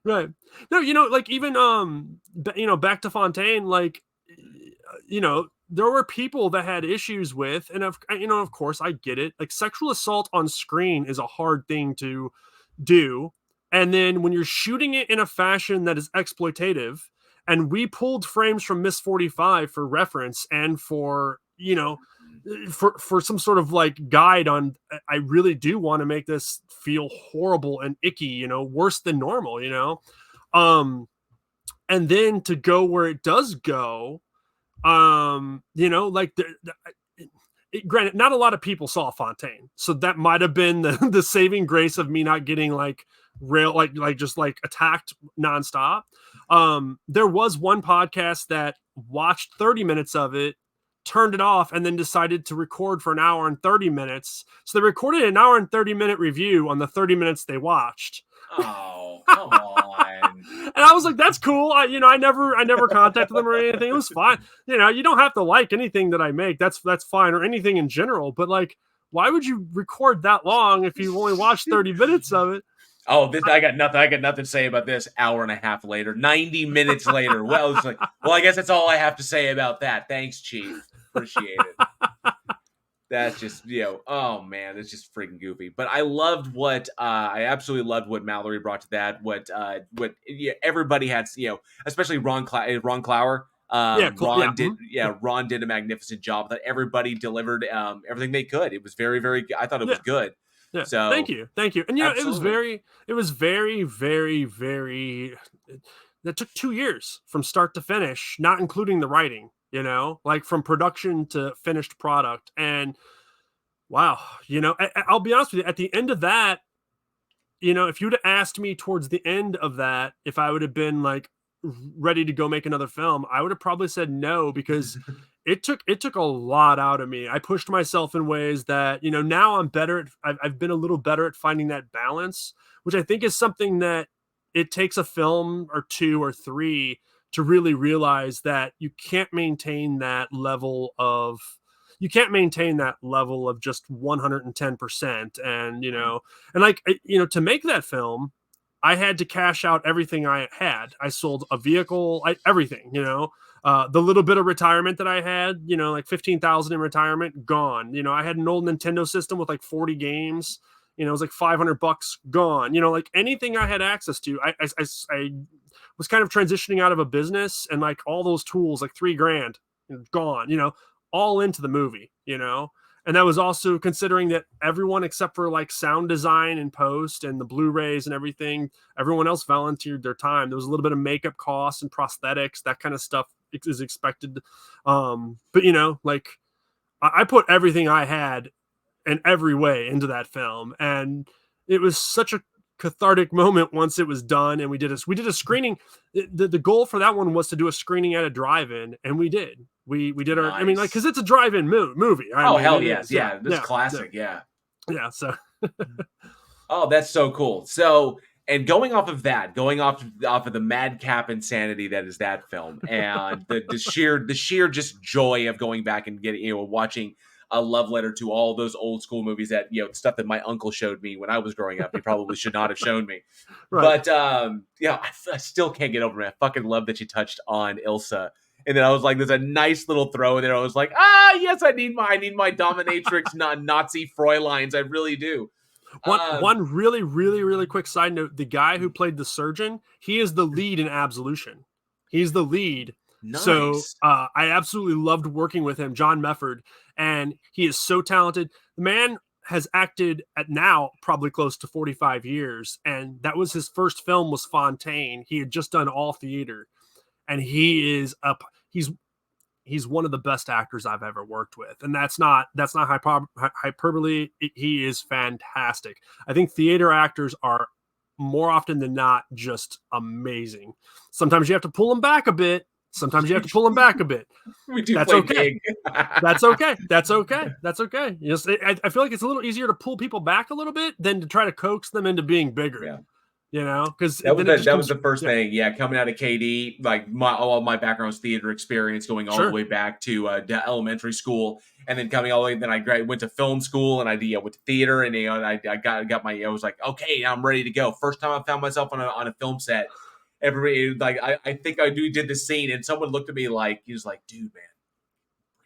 Right. No, like even back to Fontaine, like there were people that had issues with, and of course I get it. Like sexual assault on screen is a hard thing to do. And then when you're shooting it in a fashion that is exploitative, and we pulled frames from Miss 45 for reference and for, for some sort of like guide on, I really do want to make this feel horrible and icky, worse than normal, and then to go where it does go, like granted, not a lot of people saw Fontaine, so that might have been the saving grace of me not getting like just like attacked nonstop. There was one podcast that watched 30 minutes of it, turned it off, and then decided to record for an hour and 30 minutes. So they recorded an hour and 30-minute review on the 30 minutes they watched. Oh, come on. And I was like, that's cool. I never contacted them or anything. It was fine. You don't have to like anything that I make. That's fine, or anything in general. But like, why would you record that long if you only watched 30 minutes of it? Oh, I got nothing to say about this. Hour and a half later, 90 minutes later. Well, it's like, I guess that's all I have to say about that. Thanks, Chief. Appreciate it. That's just, oh man, it's just freaking goofy. But I absolutely loved what Mallory brought to that. What everybody had, especially Ron Clower. Ron did a magnificent job. That everybody delivered everything they could. It was very, very. I thought it was good. Yeah. So thank you. And it was very, very, very. That took 2 years from start to finish, not including the writing. Like from production to finished product. And wow, I'll be honest with you, at the end of that, if you'd have asked me towards the end of that, if I would have been like ready to go make another film, I would have probably said no, because it took a lot out of me. I pushed myself in ways that, now I'm better I've been a little better at finding that balance, which I think is something that it takes a film or 2 or 3 to really realize that you can't maintain that level of just 110%. And, to make that film, I had to cash out everything I had. I sold a vehicle, everything, the little bit of retirement that I had, like 15,000 in retirement, gone. I had an old Nintendo system with like 40 games. It was like $500 gone. Like anything I had access to, I was kind of transitioning out of a business, and like all those tools, like $3,000 gone, all into the movie, and that was also considering that everyone except for like sound design and post and the Blu-rays and everything, everyone else volunteered their time. There was a little bit of makeup costs and prosthetics, that kind of stuff is expected. But like I put everything I had in every way into that film, and it was such a cathartic moment once it was done, and we did a screening. The goal for that one was to do a screening at a drive-in, and we did. We did our. I mean, like, Nice. because it's a drive-in movie. I Oh, mean, hell it yes. is. Yeah, Yeah. This is yeah, yeah, classic. Yeah. yeah. So Oh, that's so cool. So, and going off of that, going off of the madcap insanity that is that film, and the sheer just joy of going back and getting, watching a love letter to all those old school movies, that, stuff that my uncle showed me when I was growing up. He probably should not have shown me. right. But I still can't get over it. I fucking love that you touched on Ilsa. And then I was like, there's a nice little throw there. I was like, yes, I need my dominatrix Nazi Fräuleins. I really do. One really, really, really quick side note: the guy who played the surgeon, he is the lead in Absolution. He's the lead. So Nice. I absolutely loved working with him, John Mefford, and he is so talented. The man has acted at now probably close to 45 years, and that was his first film, was Fontaine. He had just done all theater, and he is up. He's one of the best actors I've ever worked with, and that's not hyperbole. He is fantastic. I think theater actors are more often than not just amazing. Sometimes you have to pull them back a bit. Sometimes you have to pull them back a bit. We do That's play okay. big. That's okay. That's okay. That's okay. Yes, I feel like it's a little easier to pull people back a little bit than to try to coax them into being bigger. Yeah. Because That was then it the, just that comes. was the first Yeah, thing. Yeah, coming out of KD, like all my background's theater experience, going all the sure. way back to elementary school, and then coming all the way. Then I went to film school, and I went to theater, and and I got my. I was like, okay, I'm ready to go. First time I found myself on a film set. Everybody, like, I think I did the scene, and someone looked at me like, he was like, dude, man,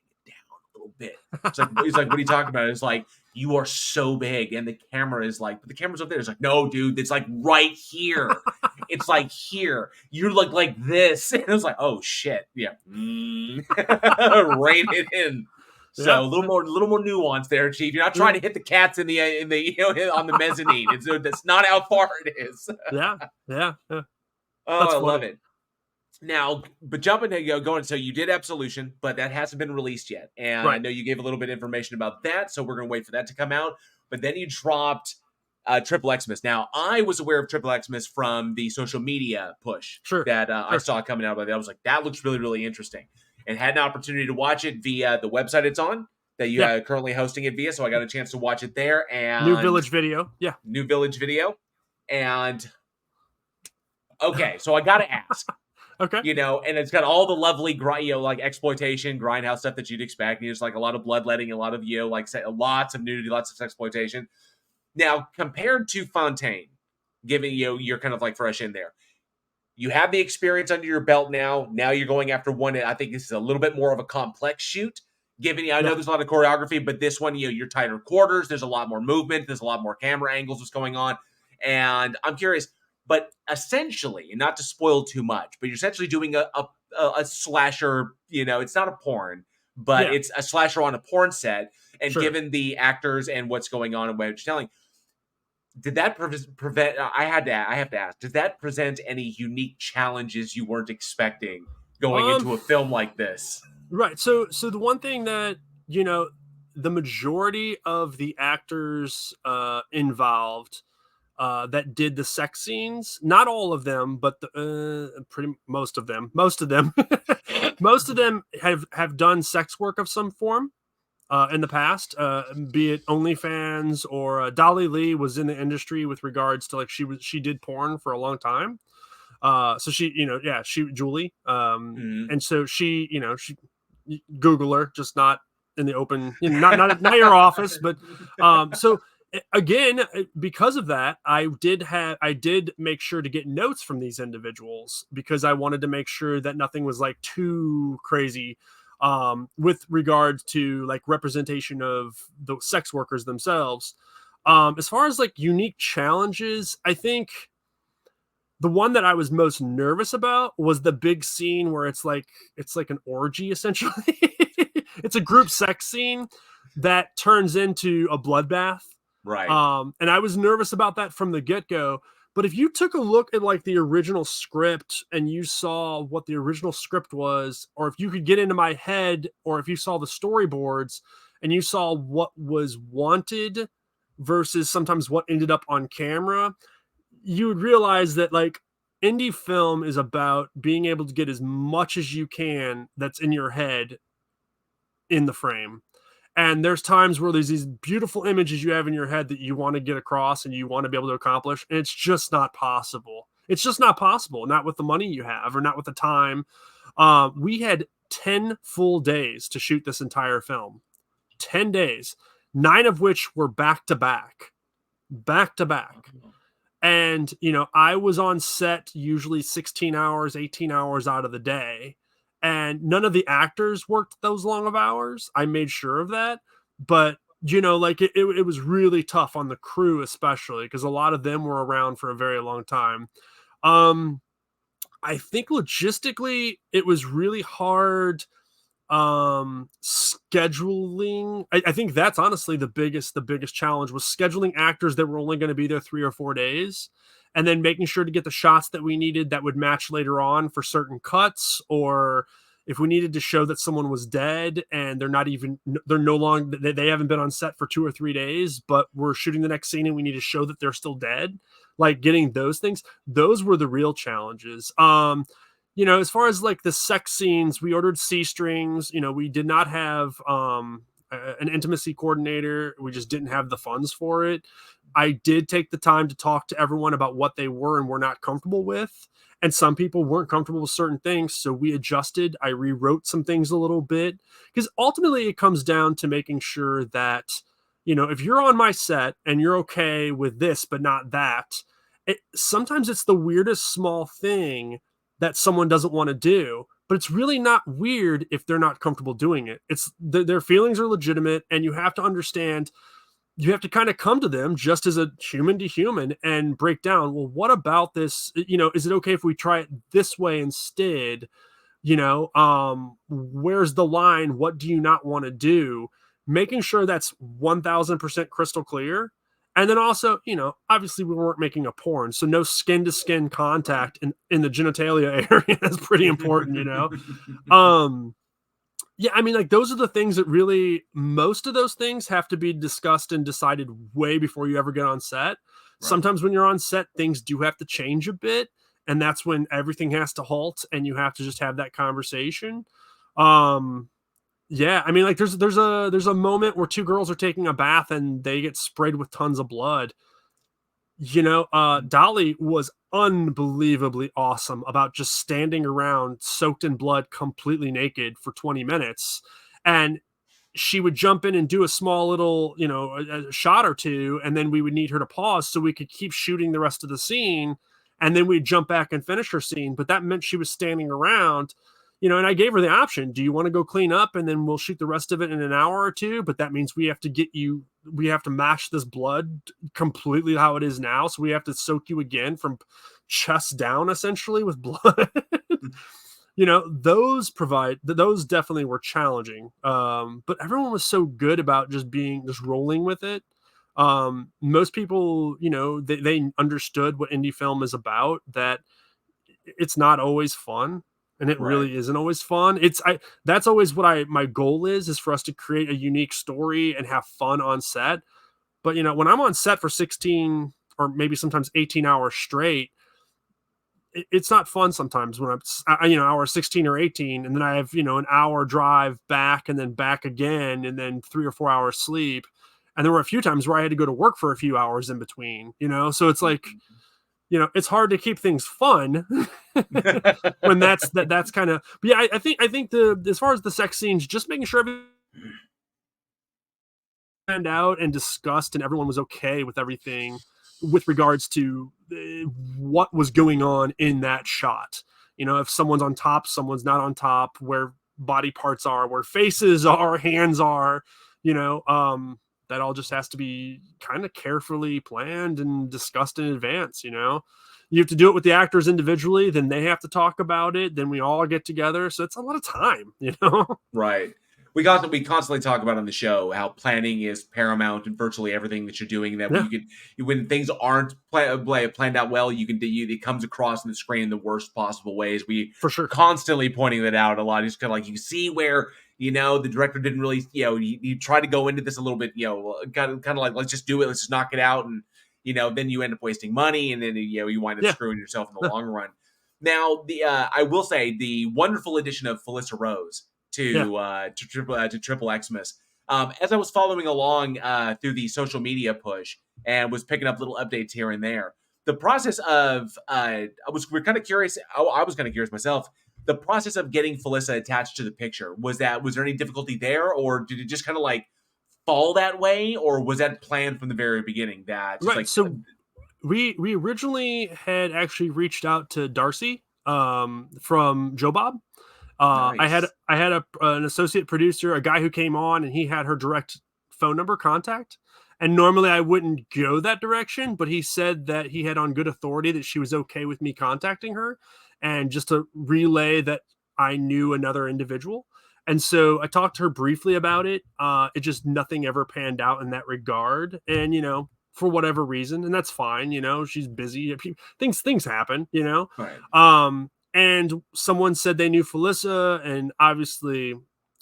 bring it down a little bit. He's like, what are you talking about? It's like, you are so big, and the camera is like, but the camera's up there. It's like, no, dude, it's like right here. It's like here. You look like this. And I was like, oh shit, yeah, rein it in. So Yeah. a little more nuance there, Chief. You're not trying to hit the cats in the on the mezzanine. That's not how far it is. Yeah. Yeah. Yeah. Oh, That's I love funny. it. Now, but jumping to going, so you did Absolution, but that hasn't been released yet. And I Right. know you gave a little bit of information about that, so we're going to wait for that to come out. But then you dropped Triple Xmas. Now, I was aware of Triple Xmas from the social media push Sure. that I Sure. saw coming out. But I was like, that looks really, really interesting. And had an opportunity to watch it via the website it's on, that you Yeah. are currently hosting it via. So I got a chance to watch it there. And New Village Video. Yeah. New Village Video. And okay, so I got to ask. Okay. And it's got all the lovely, like exploitation, grindhouse stuff that you'd expect. There's like a lot of bloodletting, a lot of, lots of nudity, lots of exploitation. Now, compared to Fontaine, giving you're kind of like fresh in there. You have the experience under your belt now. Now you're going after one. I think this is a little bit more of a complex shoot. I know there's a lot of choreography, but this one, you're tighter quarters. There's a lot more movement. There's a lot more camera angles. What's going on? And I'm curious. But essentially, and not to spoil too much, but you're essentially doing a slasher. It's not a porn, but Yeah. it's a slasher on a porn set. And Sure. given the actors and what's going on and what you're telling, did that prevent? I have to ask. Did that present any unique challenges you weren't expecting going into a film like this? Right. So the one thing that, the majority of the actors involved that did the sex scenes, not all of them, but most of them, most of them have done sex work of some form in the past, be it OnlyFans or Dolly Lee was in the industry with regards to, like, she did porn for a long time. So she, Julie. And so she, Google her, just not in the open, not your office, but so again, because of that, I did make sure to get notes from these individuals, because I wanted to make sure that nothing was like too crazy with regards to like representation of the sex workers themselves. As far as like unique challenges, I think the one that I was most nervous about was the big scene where it's like an orgy, essentially. It's a group sex scene that turns into a bloodbath. Right. And I was nervous about that from the get-go. But if you took a look at like the original script and you saw what the original script was, or if you could get into my head, or if you saw the storyboards and you saw what was wanted versus sometimes what ended up on camera, you would realize that like indie film is about being able to get as much as you can that's in your head in the frame. And there's times where there's these beautiful images you have in your head that you want to get across and you want to be able to accomplish, and it's just not possible. It's just not possible, not with the money you have or not with the time. We had 10 full days to shoot this entire film. 10 days, 9 of which were back to back, back to back. And, you know, I was on set usually 16 hours, 18 hours out of the day. And none of the actors worked those long of hours. I made sure of that. But, you know, like it was really tough on the crew, especially because a lot of them were around for a very long time. I think logistically, it was really hard scheduling. I think that's honestly the biggest challenge was scheduling actors that were only going to be there 3 or 4 days, and then making sure to get the shots that we needed that would match later on for certain cuts, or if we needed to show that someone was dead and they're no longer, they haven't been on set for 2 or 3 days, but we're shooting the next scene and we need to show that they're still dead. Like getting those things, those were the real challenges. You know, as far as like the sex scenes, we ordered C strings. You know, we did not have an intimacy coordinator. We just didn't have the funds for it. I did take the time to talk to everyone about what they were and were not comfortable with. And some people weren't comfortable with certain things. So we adjusted. I rewrote some things a little bit because ultimately it comes down to making sure that, you know, if you're on my set and you're okay with this, but not that, sometimes it's the weirdest small thing that someone doesn't want to do, but it's really not weird if they're not comfortable doing it. It's their feelings are legitimate, and you have to understand, you have to kind of come to them just as a human to human and break down, well, what about this, you know, is it okay if we try it this way instead? You know, where's the line? What do you not want to do? Making sure that's 1000% crystal clear. And then also, you know, obviously we weren't making a porn, so no skin to skin contact in the genitalia area is pretty important, you know. um yeah, I mean, like those are the things that really, most of those things have to be discussed and decided way before you ever get on set. Right. Sometimes when you're on set, things do have to change a bit, and that's when everything has to halt and you have to just have that conversation. Um, yeah, I mean, like there's a moment where two girls are taking a bath and they get sprayed with tons of blood. You know, Dolly was unbelievably awesome about just standing around soaked in blood, completely naked for 20 minutes. And she would jump in and do a small little, you know, a shot or two, and then we would need her to pause so we could keep shooting the rest of the scene. And then we'd jump back and finish her scene. But that meant she was standing around, you know, and I gave her the option. Do you want to go clean up and then we'll shoot the rest of it in an hour or two? But that means we have to mash this blood completely how it is now. So we have to soak you again from chest down essentially with blood. You know, those definitely were challenging. But everyone was so good about just rolling with it. Most people, you know, they understood what indie film is about, that it's not always fun, and it Right. really isn't always fun. That's always what my goal is for us to create a unique story and have fun on set. But you know, when I'm on set for 16 or maybe sometimes 18 hours straight, it's not fun sometimes when you know, hour 16 or 18, and then I have, you know, an hour drive back and then back again, and then 3 or 4 hours sleep. And there were a few times where I had to go to work for a few hours in between, you know, so it's like, you know, it's hard to keep things fun when that's kind of, but yeah, I think the, as far as the sex scenes, just making sure everything planned out and discussed and everyone was okay with everything with regards to what was going on in that shot. You know, if someone's on top, someone's not on top, where body parts are, where faces are, hands are, you know, that all just has to be kind of carefully planned and discussed in advance. You know, you have to do it with the actors individually, then they have to talk about it, then we all get together. So it's a lot of time, you know? Right. We constantly talk about on the show how planning is paramount in virtually everything that you're doing. That when Yeah, you can, when things aren't planned out well, it comes across in the screen in the worst possible ways. We for sure. constantly pointing that out a lot. It's kind of like you see where, you know, the director didn't really, you know, you try to go into this a little bit, you know, kind of like, let's just do it, let's just knock it out, and then you end up wasting money, and then you wind up Yeah. screwing yourself in the long run. Now, the I will say the wonderful addition of Felissa Rose Yeah. to Triple Xmas. As I was following along through the social media push and was picking up little updates here and there, the process of we're kind of curious. I was kind of curious myself. The process of getting Felissa attached to the picture, was there any difficulty there, or did it just kind of like fall that way, or was that planned from the very beginning? That just Right. like So we originally had actually reached out to Darcy from Joe Bob. nice. I had an associate producer, a guy who came on, and he had her direct phone number contact. And normally I wouldn't go that direction, but he said that he had on good authority that she was okay with me contacting her, and just to relay that I knew another individual. And so I talked to her briefly about it. It just nothing ever panned out in that regard. And for whatever reason, and that's fine. She's busy. Things happen. Right. And someone said they knew Felissa, and obviously,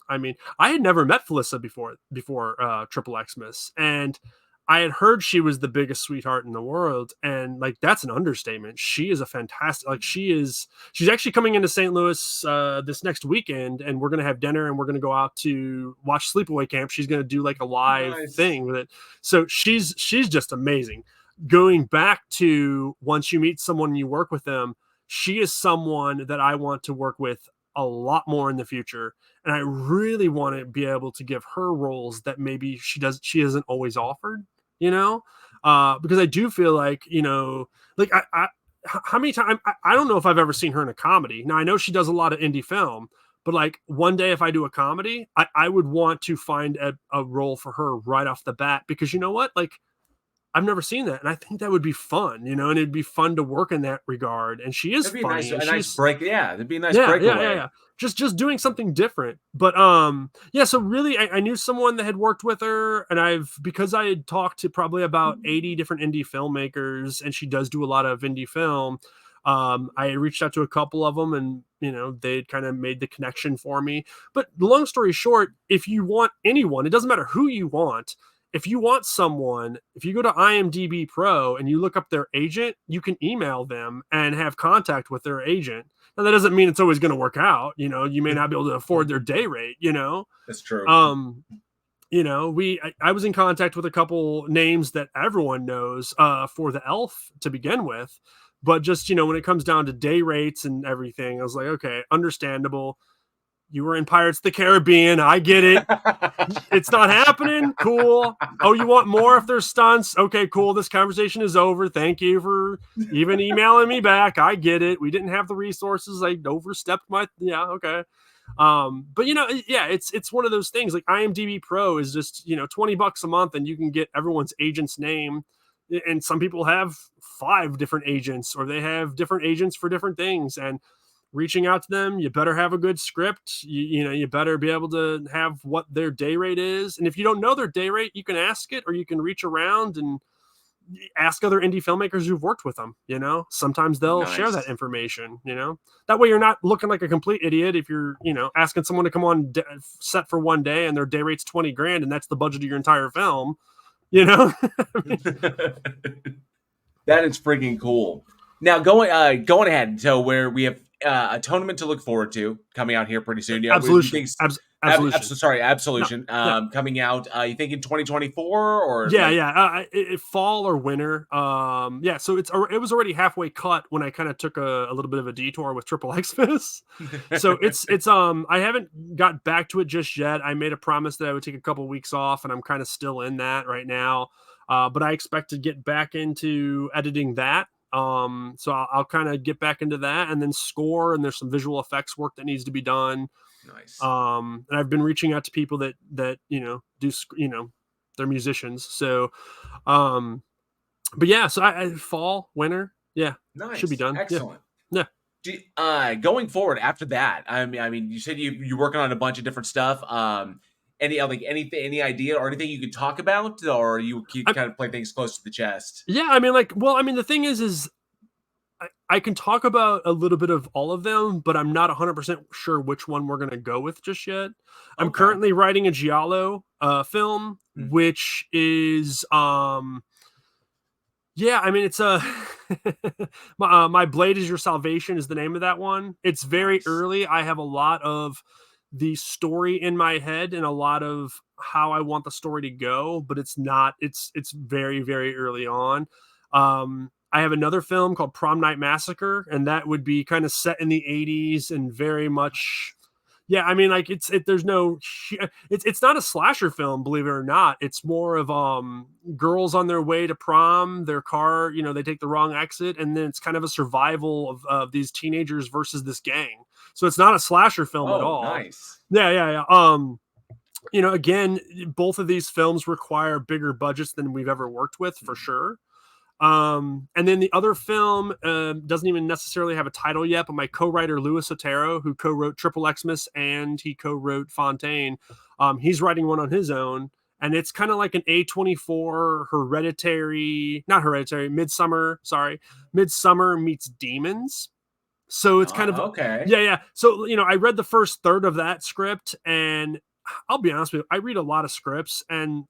I mean, I had never met Felissa before Triple Xmas, and I had heard she was the biggest sweetheart in the world, and like that's an understatement. She is a fantastic, like she's actually coming into St. Louis this next weekend, and we're gonna have dinner, and we're gonna go out to watch Sleepaway Camp. She's gonna do like a live Nice. thing with it, so she's just amazing. Going back to once you meet someone and you work with them, she is someone that I want to work with a lot more in the future, and I really want to be able to give her roles that maybe she hasn't always offered, because I do feel like, like how many times, I don't know if I've ever seen her in a comedy. Now I know she does a lot of indie film, but like one day if I do a comedy, I would want to find a role for her right off the bat, because you know what, like I've never seen that, and I think that would be fun, and it'd be fun to work in that regard. And she is That'd be funny, and a nice she's break. Yeah, that'd be a nice yeah, yeah, yeah, breakaway. yeah. Just doing something different. But yeah, so really I knew someone that had worked with her, and because I had talked to probably about 80 different indie filmmakers, and she does do a lot of indie film. I had reached out to a couple of them, and they'd kind of made the connection for me. But the long story short, if you want anyone, it doesn't matter who you want. If you want someone, if you go to IMDb Pro and you look up their agent, you can email them and have contact with their agent. Now that doesn't mean it's always going to work out. You may not be able to afford their day rate. That's true. Um, I was in contact with a couple names that everyone knows for the Elf to begin with, but just when it comes down to day rates and everything, I was like, okay, understandable. You were in Pirates of the Caribbean. I get it. It's not happening. Cool. Oh, you want more if there's stunts? Okay, cool. This conversation is over. Thank you for even emailing me back. I get it. We didn't have the resources. I overstepped yeah, okay. But yeah, it's one of those things. Like IMDb Pro is just, $20 a month, and you can get everyone's agent's name. And some people have 5 different agents, or they have different agents for different things. And reaching out to them, you better have a good script. You better be able to have what their day rate is. And if you don't know their day rate, you can ask it, or you can reach around and ask other indie filmmakers who've worked with them. Sometimes they'll share that Nice. information. That way you're not looking like a complete idiot if you're asking someone to come on set for one day and their day rate's 20 grand and that's the budget of your entire film. That is freaking cool. Now going ahead, so where we have Atonement to look forward to coming out here pretty soon. You Absolution. think Absolution. No, Absolution yeah. coming out. You think in 2024 or Yeah, like yeah. Fall or winter. Yeah. So it was already halfway cut when I kind of took a little bit of a detour with Triple Xmas. So it's I haven't got back to it just yet. I made a promise that I would take a couple weeks off, and I'm kind of still in that right now. But I expect to get back into editing that. So I'll kind of get back into that, and then score. And there's some visual effects work that needs to be done. nice. And I've been reaching out to people that do they're musicians. So, um, but yeah, so I fall, winter, yeah, should be Nice. done. Yeah, Excellent. yeah. Going forward after that, I mean, you said you're working on a bunch of different stuff. Any idea or anything you could talk about, or you keep I, kind of play things close to the chest? yeah, I mean, like, well, I mean, the thing is I can talk about a little bit of all of them, but I'm not 100% sure which one we're going to go with just yet. I'm Okay. currently writing a Giallo film, Hmm. which is Yeah, I mean, it's a My Blade Is Your Salvation is the name of that one. It's very Nice. early. I have a lot of the story in my head and a lot of how I want the story to go, but it's not. It's very very early on. I have another film called Prom Night Massacre, and that would be kind of set in the '80s and very much. Yeah, I mean, like there's no, it's not a slasher film, believe it or not. It's more of girls on their way to prom, their car, they take the wrong exit, and then it's kind of a survival of these teenagers versus this gang. So it's not a slasher film at Oh, all. nice. Yeah, yeah, yeah. Again, both of these films require bigger budgets than we've ever worked with for sure. And then the other film doesn't even necessarily have a title yet, but my co-writer Louis Otero, who co-wrote Triple Xmas and he co-wrote Fontaine, he's writing one on his own, and it's kind of like an A24 not Hereditary, Midsummer, sorry, Midsummer meets Demons. So it's kind of, Okay. yeah, yeah. So I read the first third of that script, and I'll be honest with you, I read a lot of scripts, and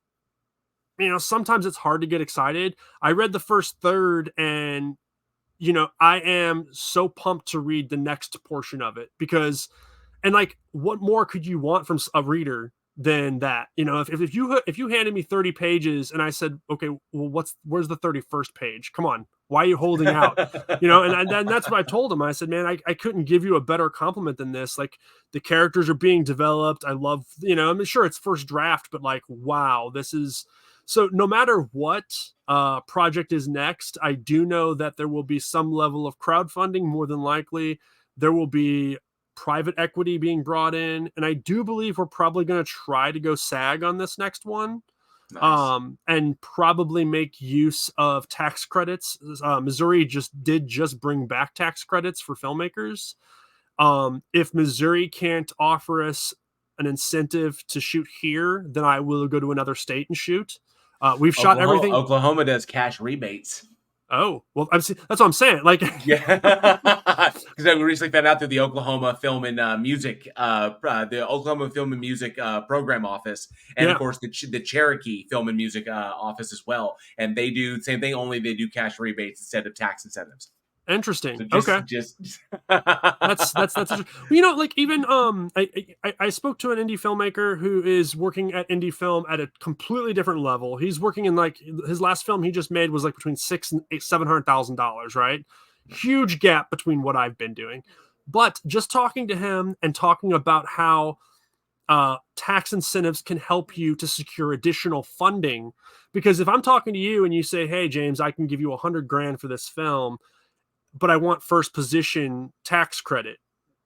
sometimes it's hard to get excited. I read the first third, and I am so pumped to read the next portion of it because, and like, what more could you want from a reader than that? If you handed me 30 pages and I said, okay, well, where's the 31st page? Come on, why are you holding out? And that's what I told him. I said, man, I couldn't give you a better compliment than this. Like, the characters are being developed. I love, I mean, sure, it's first draft, but like, wow, this is so. No matter what project is next, I do know that there will be some level of crowdfunding. More than likely, there will be private equity being brought in, and I do believe we're probably going to try to go SAG on this next one, Nice. and probably make use of tax credits. Missouri just bring back tax credits for filmmakers. If Missouri can't offer us an incentive to shoot here, then I will go to another state and shoot. We've shot everything. Oklahoma does cash rebates. Oh, well, that's what I'm saying. Like, Yeah, because I recently found out through the Oklahoma Film and Music, the Oklahoma Film and Music program office, and of yeah, course the Cherokee Film and Music office as well, and they do the same thing. Only they do cash rebates instead of tax incentives. interesting. So Okay. just That's well, like, even I spoke to an indie filmmaker who is working at indie film at a completely different level. He's working in, like, his last film he just made was like between six and $700,000, right? Huge gap between what I've been doing. But just talking to him and talking about how tax incentives can help you to secure additional funding, because if I'm talking to you and you say, "Hey, James, I can give you 100 grand for this film, but I want first position tax credit,"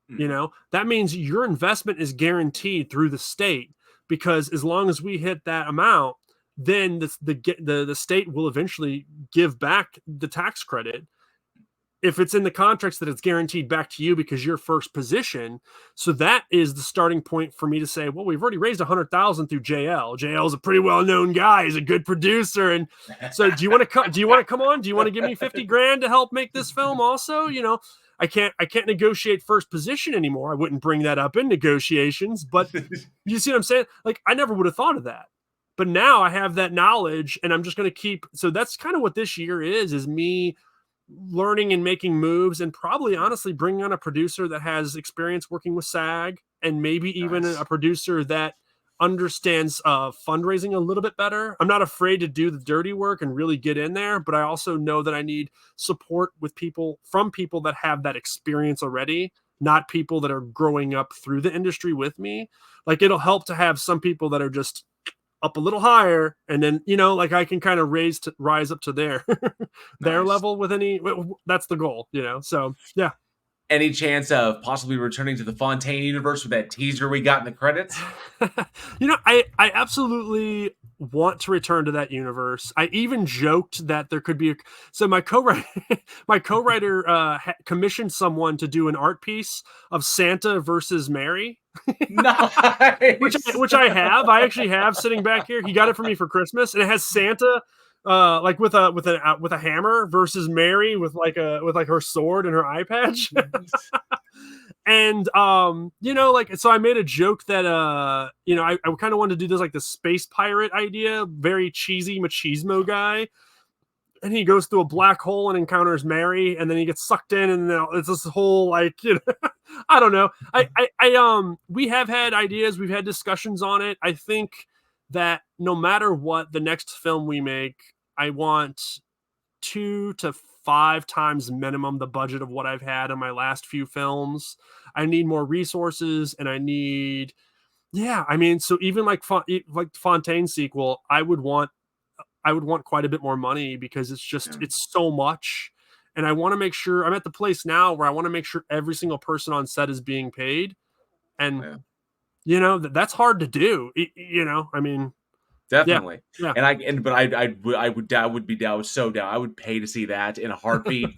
that means your investment is guaranteed through the state, because as long as we hit that amount, then the state will eventually give back the tax credit if it's in the contracts that it's guaranteed back to you because you're first position. So that is the starting point for me to say, well, we've already raised 100,000 through JL. JL is a pretty well-known guy. He's a good producer. And so do you want to come on? Do you want to give me 50 grand to help make this film also? I can't negotiate first position anymore. I wouldn't bring that up in negotiations, but you see what I'm saying? Like, I never would have thought of that. But now I have that knowledge, and I'm just going to keep. So that's kind of what this year is me learning and making moves, and probably honestly bringing on a producer that has experience working with SAG, and maybe even nice. a producer that understands fundraising a little bit better. I'm not afraid to do the dirty work and really get in there, but I also know that I need support from people that have that experience already, not people that are growing up through the industry with me. Like, it'll help to have some people that are just up a little higher, and then like, I can kind of rise up to their their Nice. level with any. That's the goal, so yeah. Any chance of possibly returning to the Fontaine universe with that teaser we got in the credits? I absolutely want to return to that universe. I even joked that there could be so my co-writer my co-writer commissioned someone to do an art piece of Santa versus Mary, which Nice. I actually have sitting back here. He got it for me for Christmas, and it has Santa like with a hammer versus Mary with like her sword and her eye patch. And like, so I made a joke that I kind of wanted to do this, like, the space pirate idea, very cheesy machismo guy. and he goes through a black hole and encounters Mary, and then he gets sucked in, and it's this whole like, I don't know. We have had ideas, we've had discussions on it. I think that no matter what the next film we make, I want 2 to 5 times minimum the budget of what I've had in my last few films. I need more resources, and I need, yeah. I mean, so even like Fontaine sequel, I would want quite a bit more money because it's just, it's so much. And I want to make sure I'm at the place now where I want to make sure every single person on set is being paid. And, that's hard to do. I mean, Definitely. yeah, I would be down, so down. I would pay to see that in a heartbeat.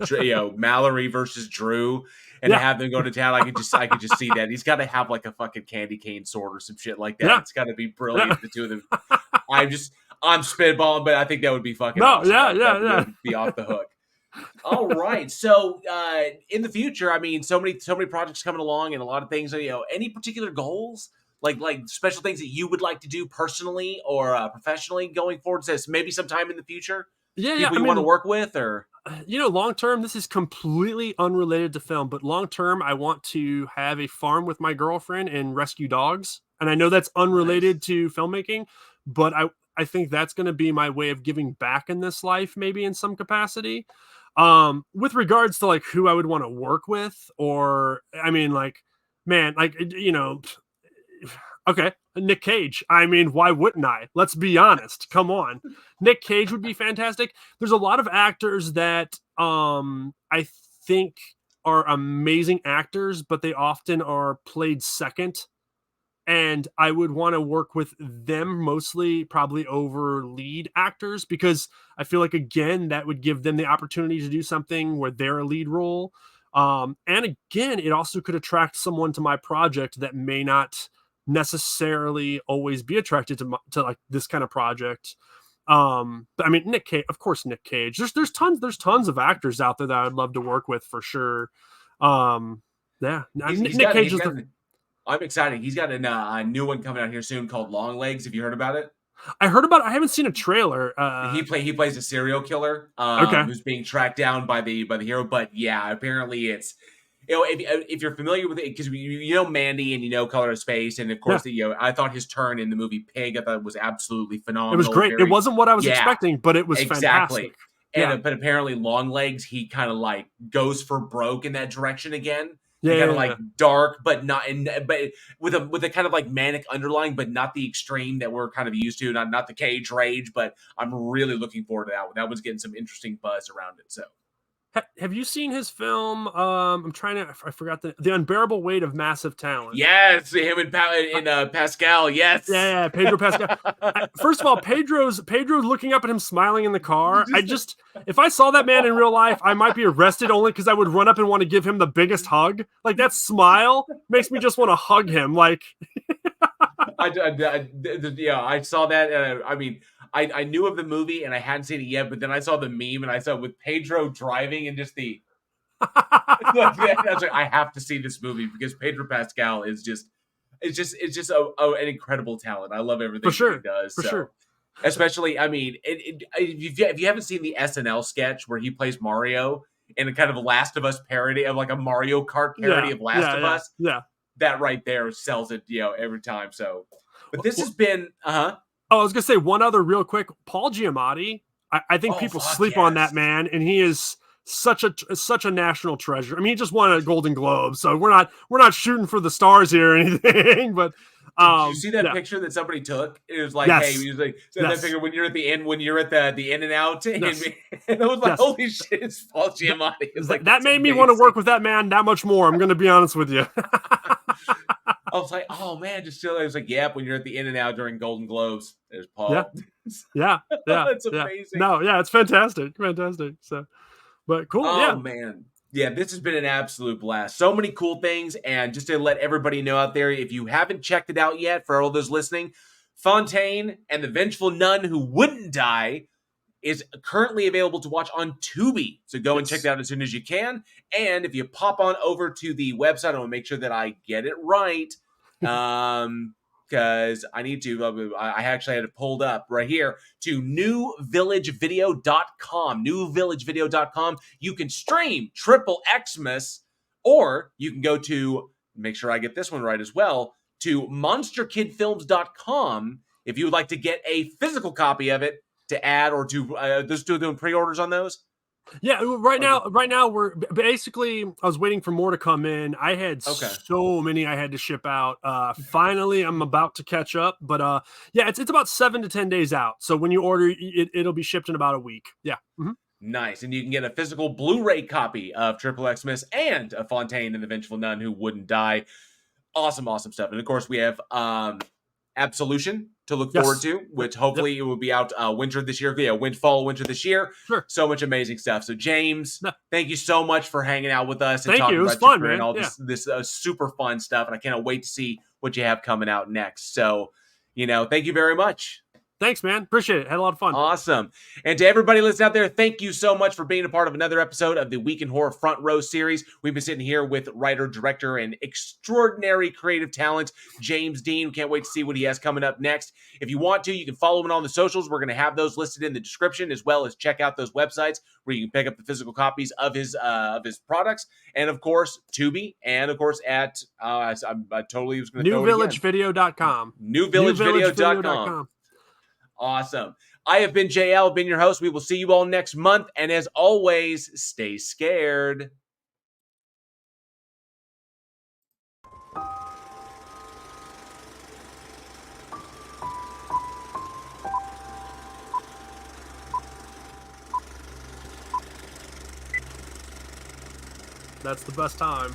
Mallory versus Drew, and to have them go to town. I could just see that. He's got to have like a fucking candy cane sword or some shit like that. It's got to be brilliant. The two of them. I'm spitballing, but I think that would be fucking awesome. That would be off the hook. All right. So in the future, I mean, so many projects coming along, and a lot of things. Any particular goals? Like special things that you would like to do personally or professionally going forward? Says maybe sometime in the future. People you want to work with, or long term. This is completely unrelated to film, but long term, I want to have a farm with my girlfriend and rescue dogs. And I know that's unrelated to filmmaking, but I think that's going to be my way of giving back in this life, maybe in some capacity. With regards to like who I would want to work with, or I mean, like, man, like, okay, Nick Cage. I mean, why wouldn't I? Let's be honest. Come on. Nick Cage would be fantastic. There's a lot of actors that I think are amazing actors, but they often are played second. And I would want to work with them mostly, probably over lead actors, because I feel like, again, that would give them the opportunity to do something where they're a lead role. And again, it also could attract someone to my project that may not necessarily always be attracted to like this kind of project. But I mean, Nick Cage, of course, Nick Cage. There's tons of actors out there that I'd love to work with for sure. Nick Cage is I'm excited. He's got a new one coming out here soon called Long Legs. Have you heard about it? I heard about it. I haven't seen a trailer. He plays a serial killer who's being tracked down by the hero. But yeah, apparently it's, if you're familiar with it, because Mandy and Color of Space, and of course I thought his turn in the movie Pig, I thought was absolutely phenomenal. It was great. It wasn't what I was expecting, but it was fantastic. And but apparently Long Legs, he kind of like goes for broke in that direction again. Kind of like dark, but not but with a kind of like manic underlying, but not the extreme that we're kind of used to. Not the Cage rage, but I'm really looking forward to that one. That one's getting some interesting buzz around it. So, have you seen his film? I forgot the Unbearable Weight of Massive Talent. Yes, him and Pascal. Yes, yeah, Pedro Pascal. First of all, Pedro's looking up at him, smiling in the car. If I saw that man in real life, I might be arrested, only because I would run up and want to give him the biggest hug. Like, that smile makes me just want to hug him. Like, I saw that. I mean, I knew of the movie and I hadn't seen it yet, but then I saw the meme and I saw with Pedro driving and just the. I was like, I have to see this movie because Pedro Pascal is just, it's just an incredible talent. I love everything that he does. For sure. Especially, I mean, if you haven't seen the SNL sketch where he plays Mario in a kind of Last of Us parody of like a Mario Kart parody of Last of Us, that right there sells it, every time. So, but this has been, Oh, I was gonna say one other real quick. Paul Giamatti. I think people sleep on that man, and he is such a national treasure. I mean, he just won a Golden Globe, so we're not shooting for the stars here or anything. But did you see that picture that somebody took? It was like, hey, he was like, that figure when you're at the end, when you're at the In and Out, and it was like, holy shit, it's Paul Giamatti. It's like, that made me want to work with that man that much more. I'm going to be honest with you. I was like, oh man, just still. I was like, yep. When you're at the In and Out during Golden Globes, there's Paul. Yeah. That's amazing. No, yeah, it's fantastic. So, but cool. Oh man. Yeah, this has been an absolute blast. So many cool things. And just to let everybody know out there, if you haven't checked it out yet, for all those listening, Fontaine and the Vengeful Nun Who Wouldn't Die is currently available to watch on Tubi. So go and check that out as soon as you can. And if you pop on over to the website, I want to make sure that I get it right. because I need to. I actually had it pulled up right here to newvillagevideo.com. Newvillagevideo.com. You can stream Triple Xmas, or you can go to, make sure I get this one right as well, to monsterkidfilms.com if you would like to get a physical copy of it to add, or to just doing pre-orders on those. Yeah, right now we're basically. I was waiting for more to come in. I had Okay. so many I had to ship out. Finally, I'm about to catch up, but yeah, it's about 7 to 10 days out. So when you order, it'll be shipped in about a week. Yeah. Mm-hmm. Nice. And you can get a physical Blu-ray copy of Triple Xmas and a Fontaine and the Vengeful Nun Who Wouldn't Die. Awesome, awesome stuff. And of course, we have Absolution to look forward Yes. to, which hopefully it will be out winter this year. Yeah, winter this year. Sure. So much amazing stuff. So James, No. thank you so much for hanging out with us and Thank talking you. It was about your fun, career and man. all Yeah. this super fun stuff. And I cannot wait to see what you have coming out next. So, thank you very much. Thanks, man. Appreciate it. Had a lot of fun. Awesome. And to everybody listening out there, thank you so much for being a part of another episode of the Week in Horror Front Row series. We've been sitting here with writer, director, and extraordinary creative talent, James Dean. Can't wait to see what he has coming up next. If you want to, you can follow him on the socials. We're going to have those listed in the description, as well as check out those websites where you can pick up the physical copies of his products. And of course, Tubi, and of course at I totally was going to throw it again. Newvillagevideo.com. Newvillagevideo.com. Awesome. I have been JL, been your host. We will see you all next month. And as always, stay scared. That's the best time.